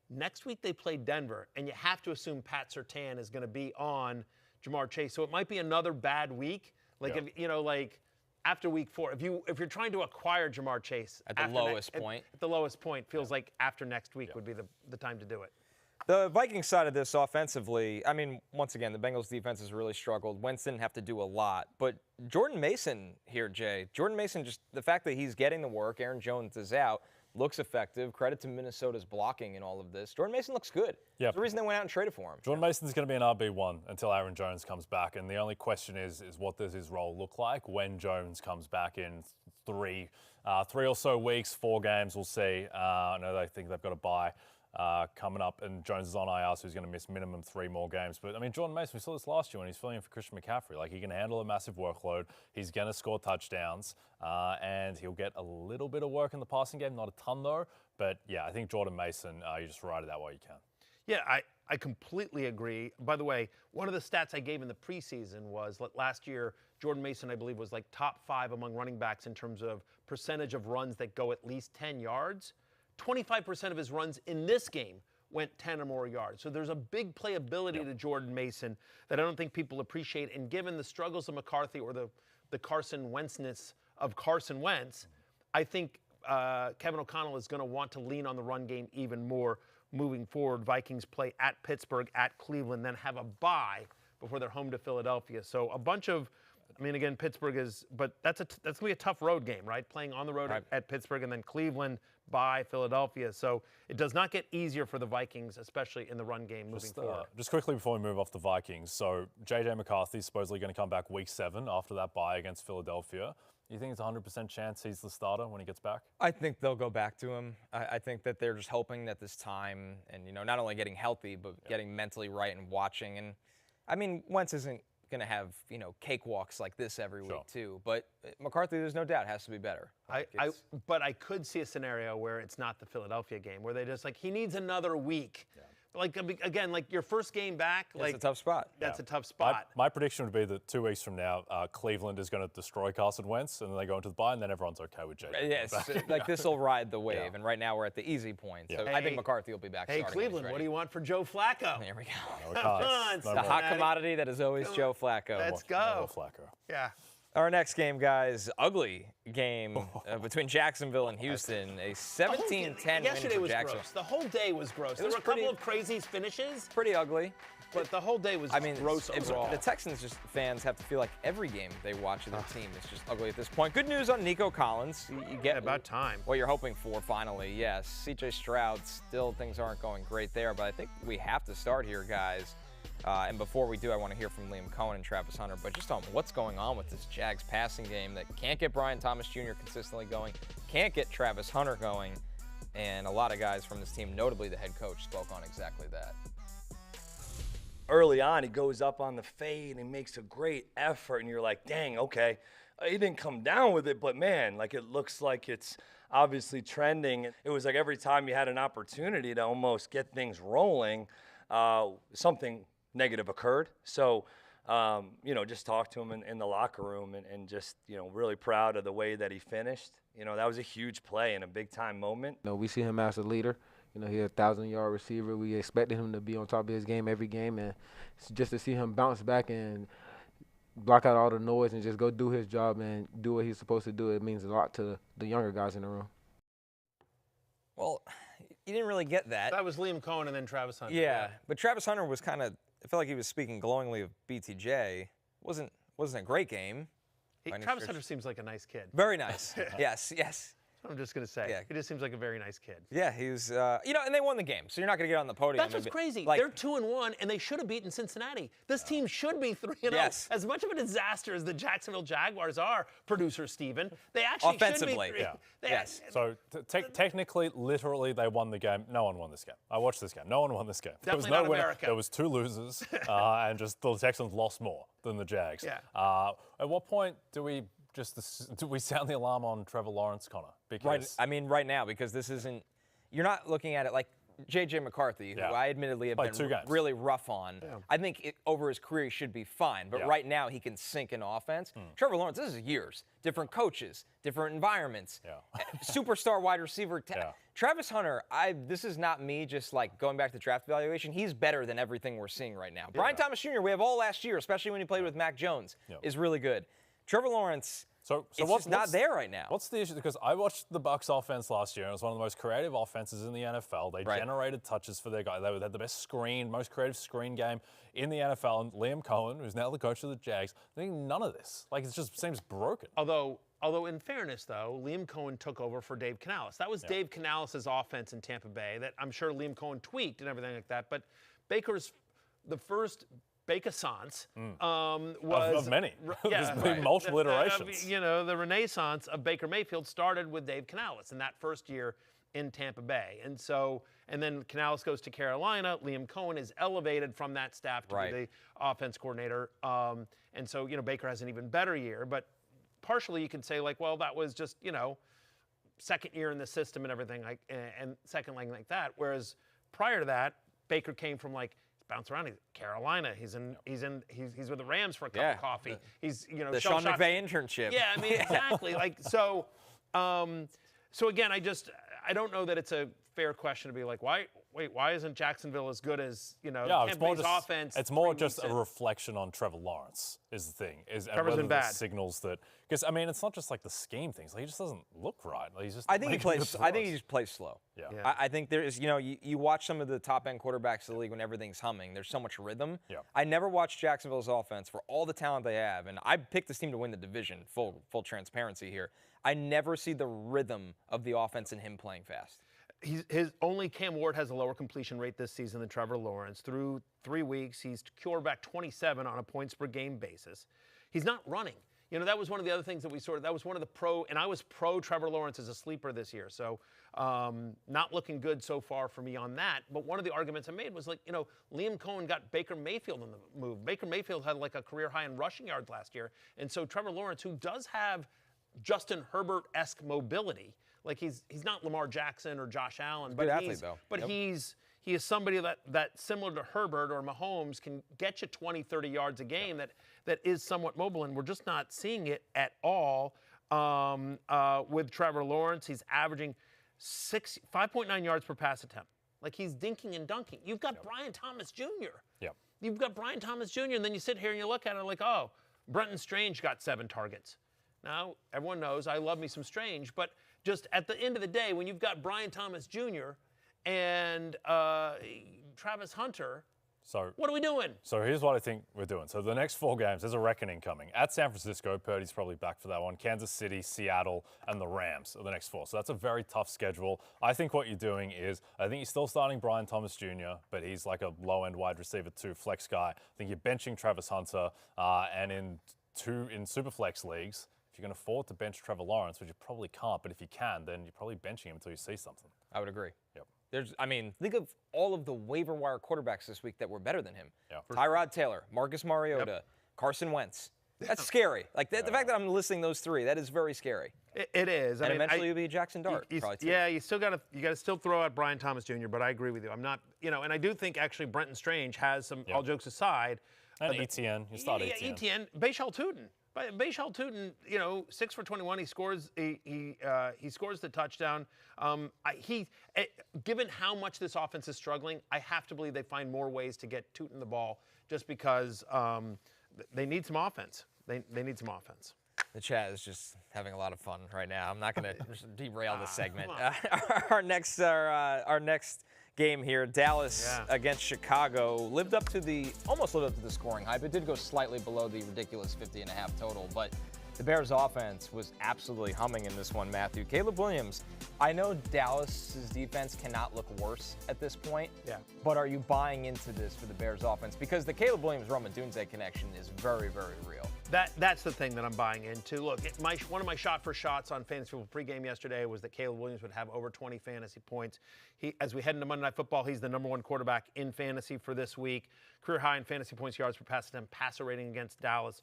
next week they play Denver, and you have to assume Pat Surtain is going to be on Jamar Chase. So it might be another bad week. Like, if, after week 4, if you're trying to acquire Jamar Chase at the lowest point, at the lowest point, feels like after next week would be the time to do it. The Vikings side of this offensively, I mean, once again, the Bengals defense has really struggled. Wentz didn't have to do a lot. But Jordan Mason here, Jay. Jordan Mason, just the fact that he's getting the work, Aaron Jones is out, looks effective. Credit to Minnesota's blocking in all of this. Jordan Mason looks good. Yeah. There's a reason they went out and traded for him. Jordan Mason's going to be an RB1 until Aaron Jones comes back. And the only question is what does his role look like when Jones comes back in three or so weeks, 4 games, we'll see. I know they think they've got a bye coming up, and Jones is on IR, so he's going to miss minimum 3 more games. But, I mean, Jordan Mason, we saw this last year when he's filling in for Christian McCaffrey. Like, he can handle a massive workload. He's going to score touchdowns, and he'll get a little bit of work in the passing game, not a ton, though. But, yeah, I think Jordan Mason, you just ride it that way you can. Yeah, I completely agree. By the way, one of the stats I gave in the preseason was last year, Jordan Mason, I believe, was like top 5 among running backs in terms of percentage of runs that go at least 10 yards. 25% of his runs in this game went 10 or more yards. So there's a big playability to Jordan Mason that I don't think people appreciate. And given the struggles of McCarthy or the Carson Wentzness of Carson Wentz, I think Kevin O'Connell is going to want to lean on the run game even more moving forward. Vikings play at Pittsburgh, at Cleveland, then have a bye before they're home to Philadelphia. So a bunch of, I mean, again, Pittsburgh is, but that's going to be a tough road game, right? Playing on the road at Pittsburgh and then Cleveland, by Philadelphia. So it does not get easier for the Vikings, especially in the run game moving forward. Just quickly before we move off the Vikings, so J.J. McCarthy is supposedly going to come back week 7 after that bye against Philadelphia. You think it's a 100% chance he's the starter when he gets back? I think they'll go back to him. I think that they're just hoping that this time, and not only getting healthy, but getting mentally right and watching. And I mean, Wentz isn't going to have cakewalks like this every week too. But McCarthy, there's no doubt, has to be better. But I could see a scenario where it's not the Philadelphia game, where they just he needs another week. Yeah. Like, again, like your first game back, that's a tough spot. That's a tough spot. My prediction would be that 2 weeks from now, Cleveland is going to destroy Carson Wentz, and then they go into the bye, and then everyone's okay with J.J. Yes, like this will ride the wave, and right now we're at the easy point. So I think McCarthy will be back. Hey, Cleveland, what do you want for Joe Flacco? There we go. No, Come on, the hot commodity that is always Joe Flacco. Let's go. Flacco. Yeah. Our next game, guys, ugly game between Jacksonville and Houston. A 17-10 win for Jacksonville. Yesterday was gross. The whole day was gross. There were a couple of crazy finishes. Pretty ugly. But the whole day was gross overall. The Texans fans have to feel like every game they watch of their team is just ugly at this point. Good news on Nico Collins. You get about time. What you're hoping for, finally, yes. C.J. Stroud, still things aren't going great there, but I think we have to start here, guys. And before we do, I want to hear from Liam Cohen and Travis Hunter, but just on what's going on with this Jags passing game that can't get Brian Thomas Jr. consistently going, can't get Travis Hunter going, and a lot of guys from this team, notably the head coach, spoke on exactly that. Early on, he goes up on the fade and makes a great effort, and you're like, dang, okay. He didn't come down with it, but man, like it looks like it's obviously trending. It was like every time you had an opportunity to almost get things rolling, something negative occurred. So, just talk to him in the locker room and just, really proud of the way that he finished. That was a huge play and a big-time moment. We see him as a leader. He's a 1,000-yard receiver. We expected him to be on top of his game every game, and just to see him bounce back and block out all the noise and just go do his job and do what he's supposed to do, it means a lot to the younger guys in the room. Well, you didn't really get that. That was Liam Cohen and then Travis Hunter. Yeah, but Travis Hunter was kind of, I felt like he was speaking glowingly of BTJ. Wasn't a great game. Travis Hunter seems like a nice kid. Very nice. Yes. I'm just going to say. Yeah. He just seems like a very nice kid. Yeah, he's, and they won the game, so you're not going to get on the podium. That's what's crazy. They're 2-1, and they should have beaten Cincinnati. This team should be 3-0. Yes. As much of a disaster as the Jacksonville Jaguars are, producer Steven, they actually offensively, should be 3. Yes. So technically, literally, they won the game. No one won this game. I watched this game. No one won this game. Definitely there was no not winner. America. There was 2 losers, and just the Texans lost more than the Jags. Yeah. At what point do we sound the alarm on Trevor Lawrence, Connor? Because right now, because this isn't, you're not looking at it like J.J. McCarthy, who I admittedly have Played been 2 games. really rough on. Yeah. I think over his career he should be fine, but right now he can sink in offense. Trevor Lawrence, this is years, different coaches, different environments, superstar wide receiver. Travis Hunter, this is not me just like going back to draft evaluation. He's better than everything we're seeing right now. Brian Thomas Jr., we have all last year, especially when he played with Mac Jones, is really good. Trevor Lawrence, it's just not there right now. What's the issue? Because I watched the Bucs offense last year, and it was one of the most creative offenses in the NFL. They generated touches for their guy. They had the best most creative screen game in the NFL. And Liam Cohen, who's now the coach of the Jags, I think none of this. Like, it just seems broken. Although in fairness, though, Liam Cohen took over for Dave Canales. That was Dave Canales' offense in Tampa Bay that I'm sure Liam Cohen tweaked and everything like that. But the first Bakersance was of many. There's been multiple iterations. The renaissance of Baker Mayfield started with Dave Canales in that first year in Tampa Bay. And then Canales goes to Carolina. Liam Cohen is elevated from that staff to be the offense coordinator. And so, Baker has an even better year. But partially you can say, like, well, that was just, second year in the system and everything, and second leg like that. Whereas prior to that, Baker came from, bounce around. He's Carolina. He's with the Rams for a cup of coffee. He's the Sean McVay internship. Yeah, I mean exactly. So again, I don't know that it's a fair question to be like, why isn't Jacksonville as good as Tampa Bay's offense? It's more just a reflection on Trevor Lawrence is the thing. Trevor's been bad. Signals that because it's not just like the scheme things. He just doesn't look right. He's just. I think he just plays slow. Yeah. I think there is you watch some of the top end quarterbacks of the league when everything's humming. There's so much rhythm. Yeah. I never watched Jacksonville's offense for all the talent they have, and I picked this team to win the division. Full transparency here. I never see the rhythm of the offense in him playing fast. Only Cam Ward has a lower completion rate this season than Trevor Lawrence. Through 3 weeks, he's quarterback 27 on a points per game basis. He's not running. That was one of the other things that that was one of the and I was pro Trevor Lawrence as a sleeper this year. So not looking good so far for me on that. But one of the arguments I made was Liam Cohen got Baker Mayfield in the move. Baker Mayfield had a career high in rushing yards last year. And so Trevor Lawrence, who does have Justin Herbert-esque mobility, he's not Lamar Jackson or Josh Allen, but he is somebody that similar to Herbert or Mahomes can get you 20, 30 yards a game that is somewhat mobile, and we're just not seeing it at all with Trevor Lawrence. He's averaging 5.9 yards per pass attempt. He's dinking and dunking. You've got Brian Thomas Jr. Yep. You've got Brian Thomas Jr., and then you sit here and you look at it like, oh, Brenton Strange got 7 targets. Now, everyone knows I love me some Strange, but just at the end of the day, when you've got Brian Thomas Jr. and Travis Hunter, what are we doing? So here's what I think we're doing. So the next 4 games, there's a reckoning coming. At San Francisco, Purdy's probably back for that one. Kansas City, Seattle, and the Rams are the next 4. So that's a very tough schedule. I think what you're doing is, I think you're still starting Brian Thomas Jr., but he's like a low-end wide receiver 2 flex guy. I think you're benching Travis Hunter, and in Superflex leagues, if you can afford to bench Trevor Lawrence, which you probably can't, but if you can, then you're probably benching him until you see something. I would agree. Yep. Think of all of the waiver wire quarterbacks this week that were better than him. Yeah. Tyrod Taylor, Marcus Mariota, Carson Wentz. That's scary. The fact that I'm listing those 3, that is very scary. It is. And eventually you'll be Jackson Dart. You still got to still throw out Brian Thomas Jr., but I agree with you. I'm not, and I do think actually Brenton Strange has some, all jokes aside. And Etienne, you start Etienne. Etienne, Bashal Tootin. Bashal Tootin, 6 for 21. He scores. He scores the touchdown. Given how much this offense is struggling, I have to believe they find more ways to get Tootin the ball, just because they need some offense. They need some offense. The chat is just having a lot of fun right now. I'm not going to derail this segment. Our next game here, Dallas against Chicago, almost lived up to the scoring hype. It did go slightly below the ridiculous 50.5 total, but the Bears' offense was absolutely humming in this one, Matthew. Caleb Williams, I know Dallas's defense cannot look worse at this point, but are you buying into this for the Bears' offense? Because the Caleb Williams-Rome Odunze connection is very, very real. That's the thing that I'm buying into. Look, one of my shot-for-shots on Fantasy Football pregame yesterday was that Caleb Williams would have over 20 fantasy points. As we head into Monday Night Football, he's the #1 quarterback in fantasy for this week. Career high in fantasy points, yards per pass attempt, passer rating against Dallas.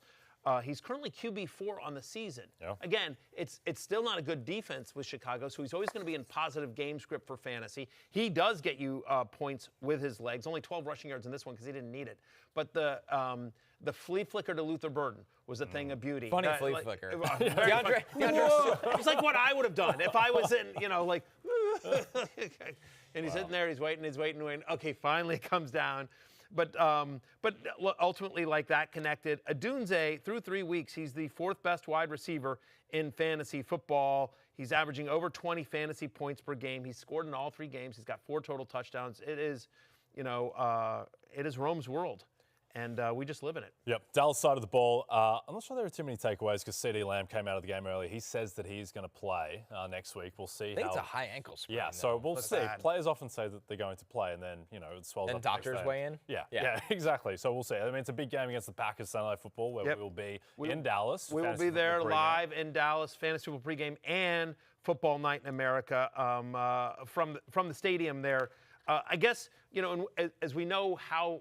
He's currently QB4 on the season. Yeah. Again, it's still not a good defense with Chicago, so he's always going to be in positive game script for fantasy. He does get you points with his legs. Only 12 rushing yards in this one because he didn't need it. But the flea flicker to Luther Burden was a thing of beauty. Funny flea flicker. DeAndre. It was like what I would have done if I was in, and he's sitting there, he's waiting. Okay, finally it comes down. But ultimately, like that connected. Odunze, through 3 weeks, he's the 4th best wide receiver in fantasy football. He's averaging over 20 fantasy points per game. He's scored in all 3 games. He's got 4 total touchdowns. It is, it is Rome's world. And we just live in it. Yep, Dallas side of the ball. I'm not sure there are too many takeaways because CeeDee Lamb came out of the game early. He says that he's going to play next week. We'll see. I think it's a high ankle sprain. Yeah, so we'll see. Bad. Players often say that they're going to play, and then it swells up. And doctors weigh in. Yeah, exactly. So we'll see. I mean, it's a big game against the Packers Sunday Night Football, where we will be in Dallas. We will be there live in Dallas, Fantasy Football pregame and Football Night in America from the stadium there. I guess as we know how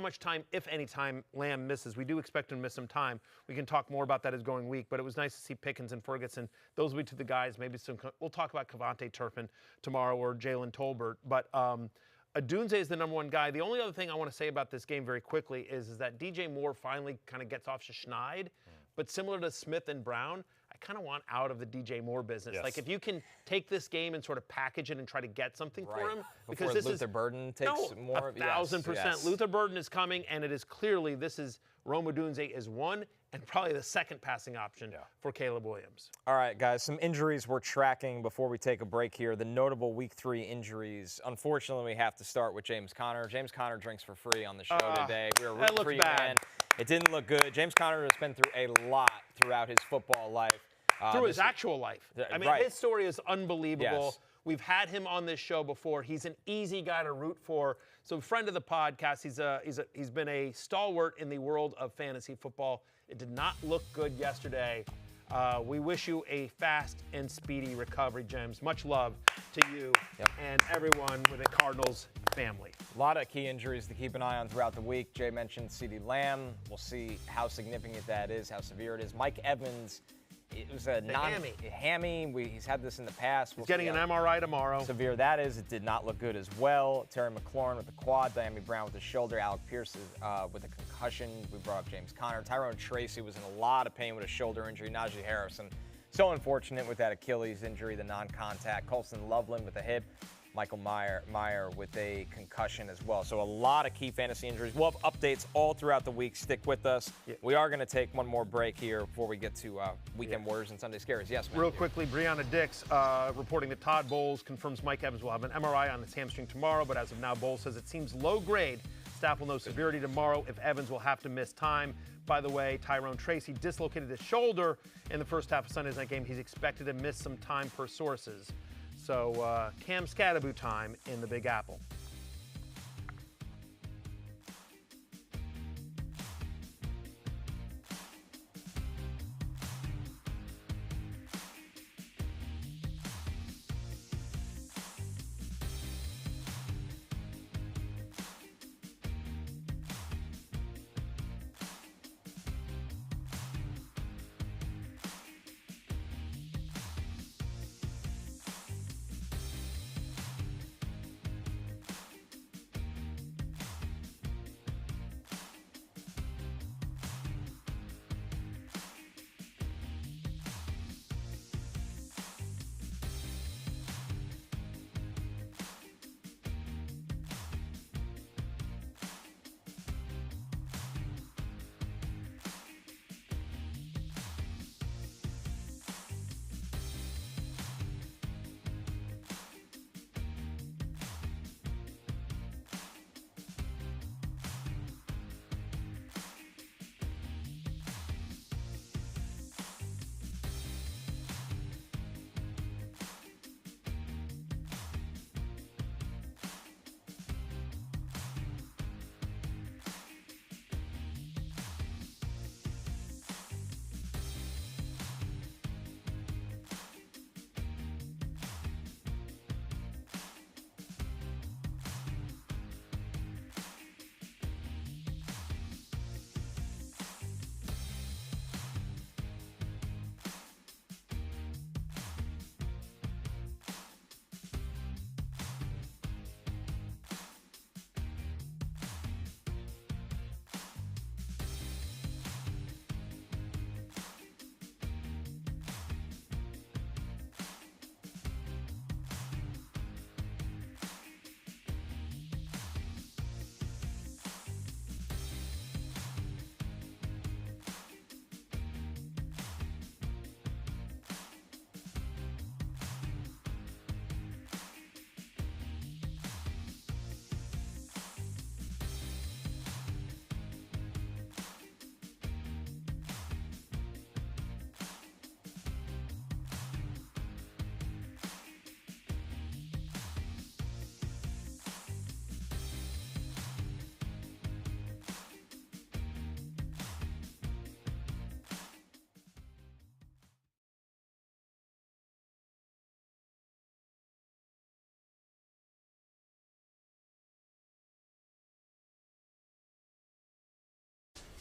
much time, if any time, Lamb misses. We do expect him to miss some time. We can talk more about that as going week, but it was nice to see Pickens and Ferguson. Those will be to the guys. Maybe we'll talk about Cavante Turpin tomorrow or Jalen Tolbert. But Odunze is the #1 guy. The only other thing I want to say about this game very quickly is that DJ Moore finally kind of gets off Schneid. But similar to Smith and Brown, I kind of want out of the DJ Moore business. Yes. Like if you can take this game and sort of package it and try to get something for him, because this Luther Burden takes more. 1,000%. Yes. Luther Burden is coming, and it is clearly Rome Odunze is 1 and probably the 2nd passing option for Caleb Williams. All right, guys, some injuries we're tracking before we take a break here. The notable Week 3 injuries. Unfortunately, we have to start with James Conner. James Conner drinks for free on the show today. We were rooting for you, man. It didn't look good. James Conner has been through a lot throughout his football life. Through his actual life. I mean, his story is unbelievable. Yes. We've had him on this show before. He's an easy guy to root for. So, friend of the podcast. He's been a stalwart in the world of fantasy football. It did not look good yesterday. We wish you a fast and speedy recovery, James. Much love to you and everyone with the Cardinals family. A lot of key injuries to keep an eye on throughout the week. Jay mentioned CeeDee Lamb. We'll see how significant that is, how severe it is. Mike Evans, it was a hammy. He's had this in the past. He's getting an MRI tomorrow. Severe that is. It did not look good as well. Terry McLaurin with the quad. Diami Brown with the shoulder. Alec Pierce with a concussion. We brought up James Conner. Tyrone Tracy was in a lot of pain with a shoulder injury. Najee Harrison, so unfortunate with that Achilles injury, the non-contact. Colston Loveland with a hip. Michael Meyer with a concussion as well. So a lot of key fantasy injuries. We'll have updates all throughout the week. Stick with us. Yeah. We are going to take one more break here before we get to Weekend Warriors and Sunday Scaries. Yes, man. Real quickly, Breonna Dix reporting that Todd Bowles confirms Mike Evans will have an MRI on his hamstring tomorrow, but as of now, Bowles says it seems low grade. Staff will know severity tomorrow if Evans will have to miss time. By the way, Tyrone Tracy dislocated his shoulder in the first half of Sunday's night game. He's expected to miss some time per sources. So Cam Skattebo time in the Big Apple.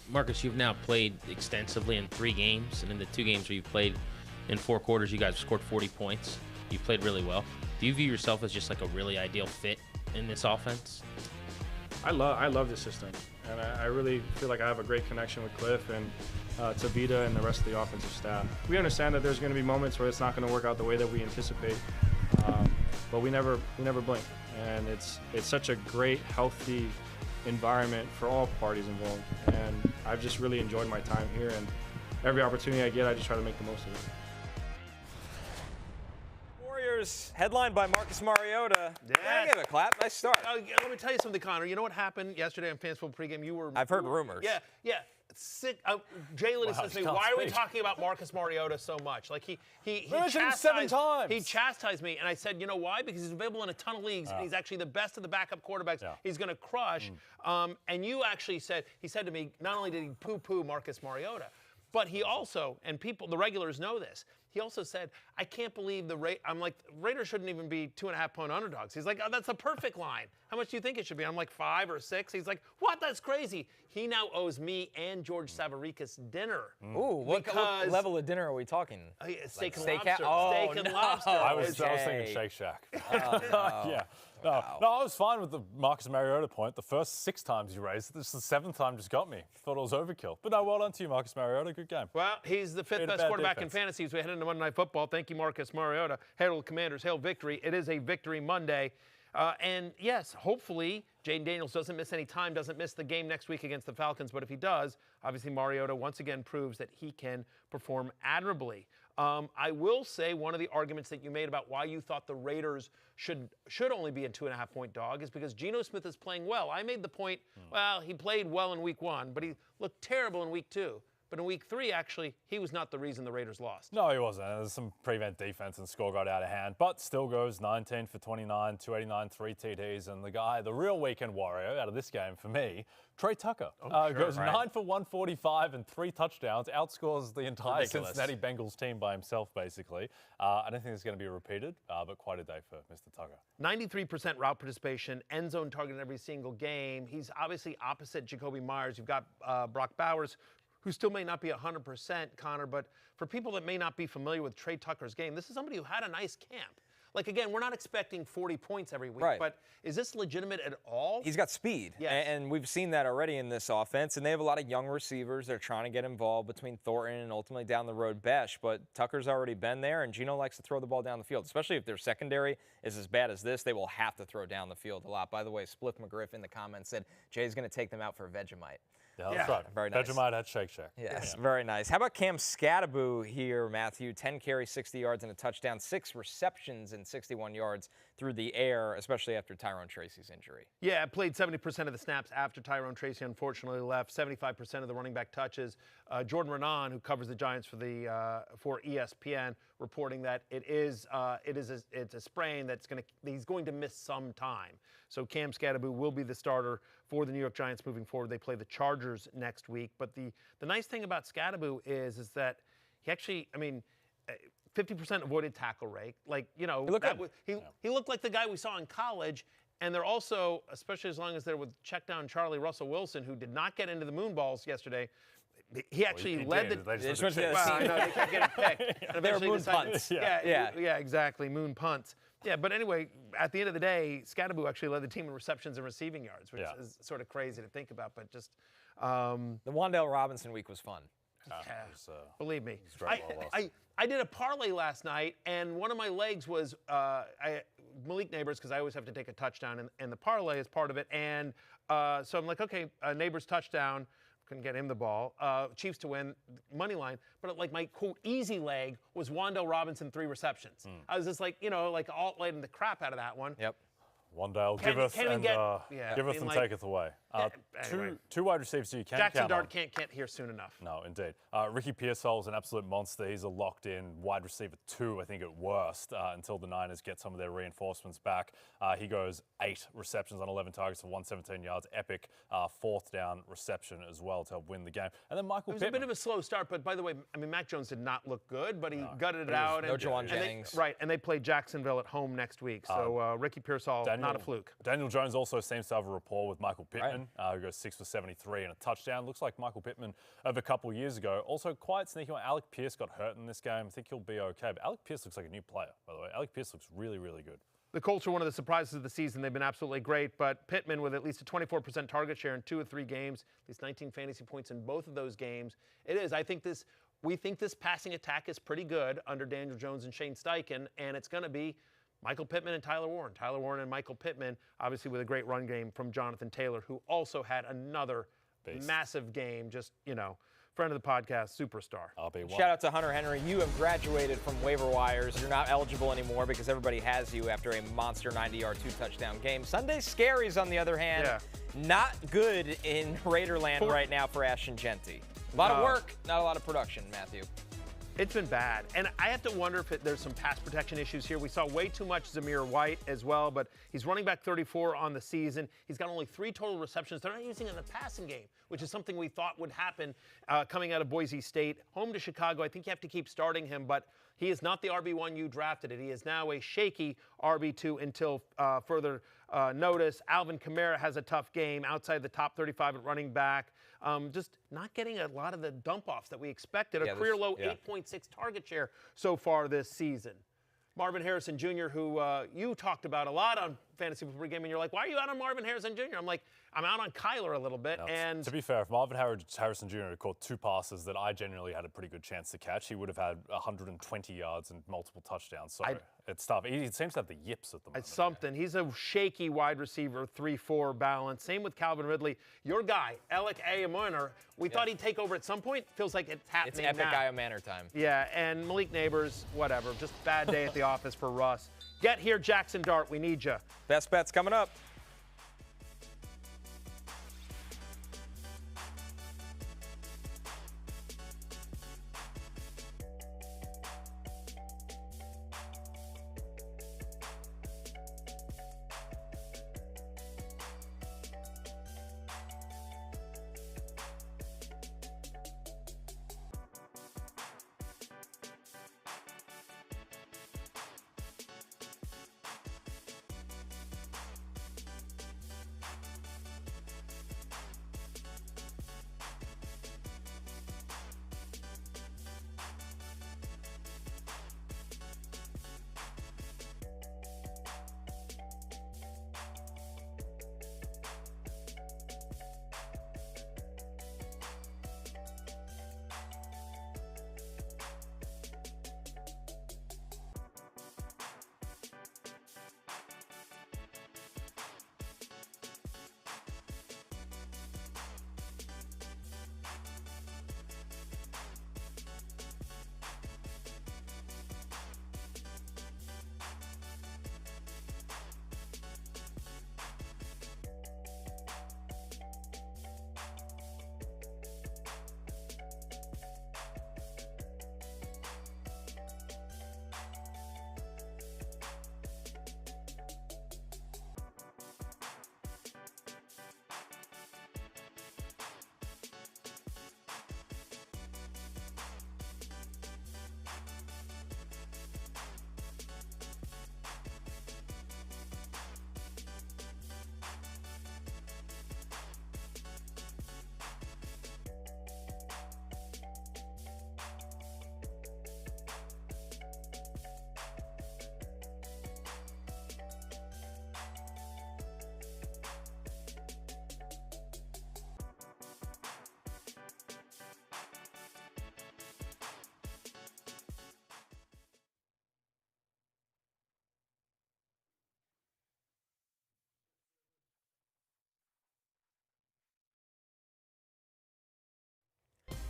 Marcus, you've now played extensively in 3 games, and in the 2 games where you've played in 4 quarters, you guys have scored 40 points. You played really well. Do you view yourself as just like a really ideal fit in this offense? I love this system, and I really feel like I have a great connection with Cliff and Tavita and the rest of the offensive staff. We understand that there's going to be moments where it's not going to work out the way that we anticipate, but we never blink, and it's such a great, healthy environment for all parties involved, and I've just really enjoyed my time here, and every opportunity I get, I just try to make the most of it. Warriors, headlined by Marcus Mariota. Yes. Yeah, give it a clap. Nice start. Let me tell you something, Connor. You know what happened yesterday on Fansful pregame? I've heard rumors. Yeah. Sick. Jalen says to me, "Why are we talking about Marcus Mariota so much?" Like he mentioned him 7 times. He chastised me, and I said, "You know why? Because he's available in a ton of leagues, and he's actually the best of the backup quarterbacks. Yeah. He's going to crush." And you actually said, he said to me, not only did he poo-poo Marcus Mariota, but he also, and the regulars know this, he also said, "I can't believe I'm like, Raiders shouldn't even be 2.5-point underdogs." He's like, "Oh, that's a perfect line. How much do you think it should be?" I'm like, 5 or 6. He's like, "What? That's crazy." He now owes me and George Savaricas dinner. Ooh, what level of dinner are we talking? Steak and steak lobster. Oh, Steak and no. lobster. I was thinking Shake Shack. Yeah. No, I was fine with the Marcus Mariota point. The first 6 times you raised it, this is the 7th time just got me. Thought it was overkill. But no, well done to you, Marcus Mariota. Good game. Well, he's the 5th best quarterback in fantasy as we head into Monday Night Football. Thank you, Marcus Mariota. Hail Commanders, hail victory. It is a victory Monday. And yes, hopefully, Jaden Daniels doesn't miss any time, doesn't miss the game next week against the Falcons. But if he does, obviously Mariota once again proves that he can perform admirably. I will say one of the arguments that you made about why you thought the Raiders should only be a 2.5-point dog is because Geno Smith is playing well. I made the point, well, he played well in week 1, but he looked terrible in week 2. But in week 3, actually, he was not the reason the Raiders lost. No, he wasn't. There's some prevent defense and score got out of hand, but still goes 19 for 29, 289, 3 TDs. And the real weekend warrior out of this game for me, Tre Tucker, goes 9 for 145 and 3 touchdowns, outscores the entire Cincinnati Bengals team by himself, basically. I don't think it's going to be repeated, but quite a day for Mr. Tucker. 93% route participation, end zone target in every single game. He's obviously opposite Jacoby Myers. You've got Brock Bowers, who still may not be 100%, Connor, but for people that may not be familiar with Tre Tucker's game, this is somebody who had a nice camp. Like, again, we're not expecting 40 points every week, but is this legitimate at all? He's got speed, and we've seen that already in this offense, and they have a lot of young receivers. They're trying to get involved between Thornton and ultimately down the road Besh, but Tucker's already been there, and Geno likes to throw the ball down the field, especially if their secondary is as bad as this. They will have to throw down the field a lot. By the way, Spliff McGriff in the comments said Jay's going to take them out for Vegemite. Yeah, that's right. Very nice. Vegemite at Shake Shack. Yes, very nice. How about Cam Skattebo here, Matthew? 10 carries, 60 yards, and a touchdown. 6 receptions and 61 yards through the air, especially after Tyrone Tracy's injury. Yeah, played 70% of the snaps after Tyrone Tracy unfortunately left. 75% of the running back touches. Jordan Renan, who covers the Giants for ESPN, reporting that it's a sprain that's he's going to miss some time. So Cam Skattebo will be the starter for the New York Giants moving forward. They play the Chargers next week. But the nice thing about Skattebo is that he actually, 50% avoided tackle rate. Like, he looked like the guy we saw in college. And they're also, especially as long as they're with check down Charlie Russell Wilson, who did not get into the moon balls yesterday. He actually led the. They kept getting picked. They were moon punts. Yeah, exactly, moon punts. Yeah, but anyway, at the end of the day, Skattebo actually led the team in receptions and receiving yards, which is sort of crazy to think about. But just the Wan'Dale Robinson week was fun. Believe me, I did a parlay last night, and one of my legs was Malik Neighbors, because I always have to take a touchdown, and the parlay is part of it. And so I'm like, okay, Neighbors touchdown. Couldn't get him the ball. Chiefs to win, money line. But like my quote easy leg was Wan'Dale Robinson 3 receptions. I was just like, alt-lighting the crap out of that one. Yep. Wan'Dale giveth and taketh away. Anyway. Two wide receivers you can Jackson count Dart on. can't get here soon enough. No, indeed. Ricky Pearsall is an absolute monster. He's a locked-in wide receiver 2, I think, at worst, until the Niners get some of their reinforcements back. He goes 8 receptions on 11 targets for 117 yards. Epic 4th down reception as well to help win the game. And then Michael Pittman. It was a bit of a slow start, but by the way, Mac Jones did not look good, but he gutted it out. No Jawan Jennings. And they play Jacksonville at home next week. So Ricky Pearsall, not a fluke. Daniel Jones also seems to have a rapport with Michael Pittman, who goes 6 for 73 and a touchdown. Looks like Michael Pittman of a couple years ago. Also quite sneaky one. Alec Pierce got hurt in this game. I think he'll be okay. But Alec Pierce looks like a new player, by the way. Alec Pierce looks really, really good. The Colts are one of the surprises of the season. They've been absolutely great, but Pittman with at least a 24% target share in 2 of 3 games, at least 19 fantasy points in both of those games. It is. We think this passing attack is pretty good under Daniel Jones and Shane Steichen, and it's going to be Michael Pittman and Tyler Warren. Tyler Warren and Michael Pittman, obviously with a great run game from Jonathan Taylor, who also had another massive game. Just, friend of the podcast, superstar. Shout out to Hunter Henry. You have graduated from waiver wires. You're not eligible anymore because everybody has you after a monster 90-yard 2-touchdown game. Sunday Scaries, on the other hand, not good in Raiderland right now for Ashton Jeanty. A lot of work, not a lot of production, Matthew. It's been bad. And I have to wonder if there's some pass protection issues here. We saw way too much Zamir White as well, but he's running back 34 on the season. He's got only 3 total receptions. They're not using it in the passing game, which is something we thought would happen coming out of Boise State. Home to Chicago, I think you have to keep starting him, but he is not the RB1 you drafted it. He is now a shaky RB2 until further notice. Alvin Kamara has a tough game outside the top 35 at running back. Just not getting a lot of the dump-offs that we expected. A career-low 8.6 target share so far this season. Marvin Harrison Jr., who you talked about a lot on Fantasy Football Game, and you're like, why are you out on Marvin Harrison Jr.? I'm like, I'm out on Kyler a little bit. And to be fair, if Marvin Harrison Jr. had caught 2 passes that I genuinely had a pretty good chance to catch, he would have had 120 yards and multiple touchdowns. So it's tough. He seems to have the yips at the moment. It's something. He's a shaky wide receiver, 3-4 balance. Same with Calvin Ridley. Your guy, Alec Ayamanor, we thought he'd take over at some point. Feels like it's happening now. It's epic Ayamanor time. Yeah, and Malik Neighbors, whatever. Just bad day at the office for Russ. Get here, Jackson Dart. We need you. Best bets coming up.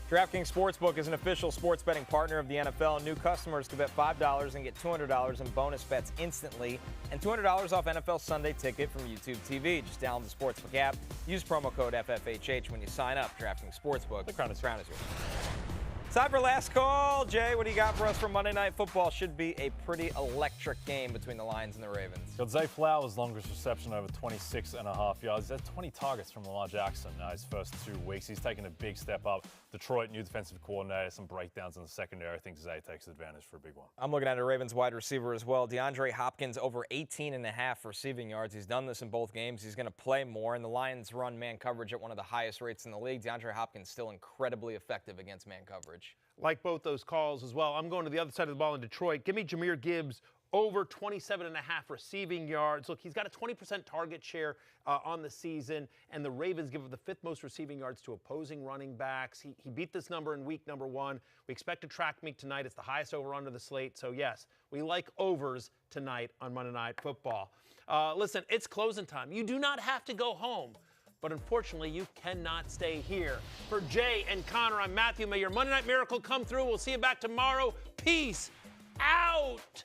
DraftKings Sportsbook is an official sports betting partner of the NFL. New customers can bet $5 and get $200 in bonus bets instantly, and $200 off NFL Sunday Ticket from YouTube TV. Just download the Sportsbook app. Use promo code FFHH when you sign up. DraftKings Sportsbook. The crown is yours. Time for last call. Jay, what do you got for us for Monday Night Football? Should be a pretty electric game between the Lions and the Ravens. Got Zay Flowers' longest reception over 26.5 yards. He's had 20 targets from Lamar Jackson his first 2 weeks. He's taken a big step up. Detroit, new defensive coordinator, some breakdowns in the secondary. I think Zay takes advantage for a big one. I'm looking at a Ravens wide receiver as well. DeAndre Hopkins over 18.5 receiving yards. He's done this in both games. He's going to play more, and the Lions run man coverage at one of the highest rates in the league. DeAndre Hopkins still incredibly effective against man coverage. Like both those calls as well. I'm going to the other side of the ball in Detroit. Give me Jahmyr Gibbs over 27.5 receiving yards. Look, he's got a 20% target share on the season, and the Ravens give up the 5th most receiving yards to opposing running backs. He beat this number in week number 1. We expect a track meet tonight. It's the highest over under the slate. So, yes, we like overs tonight on Monday Night Football. Listen, it's closing time. You do not have to go home. But unfortunately, you cannot stay here. For Jay and Connor, I'm Matthew. May your Monday Night Miracle come through. We'll see you back tomorrow. Peace out.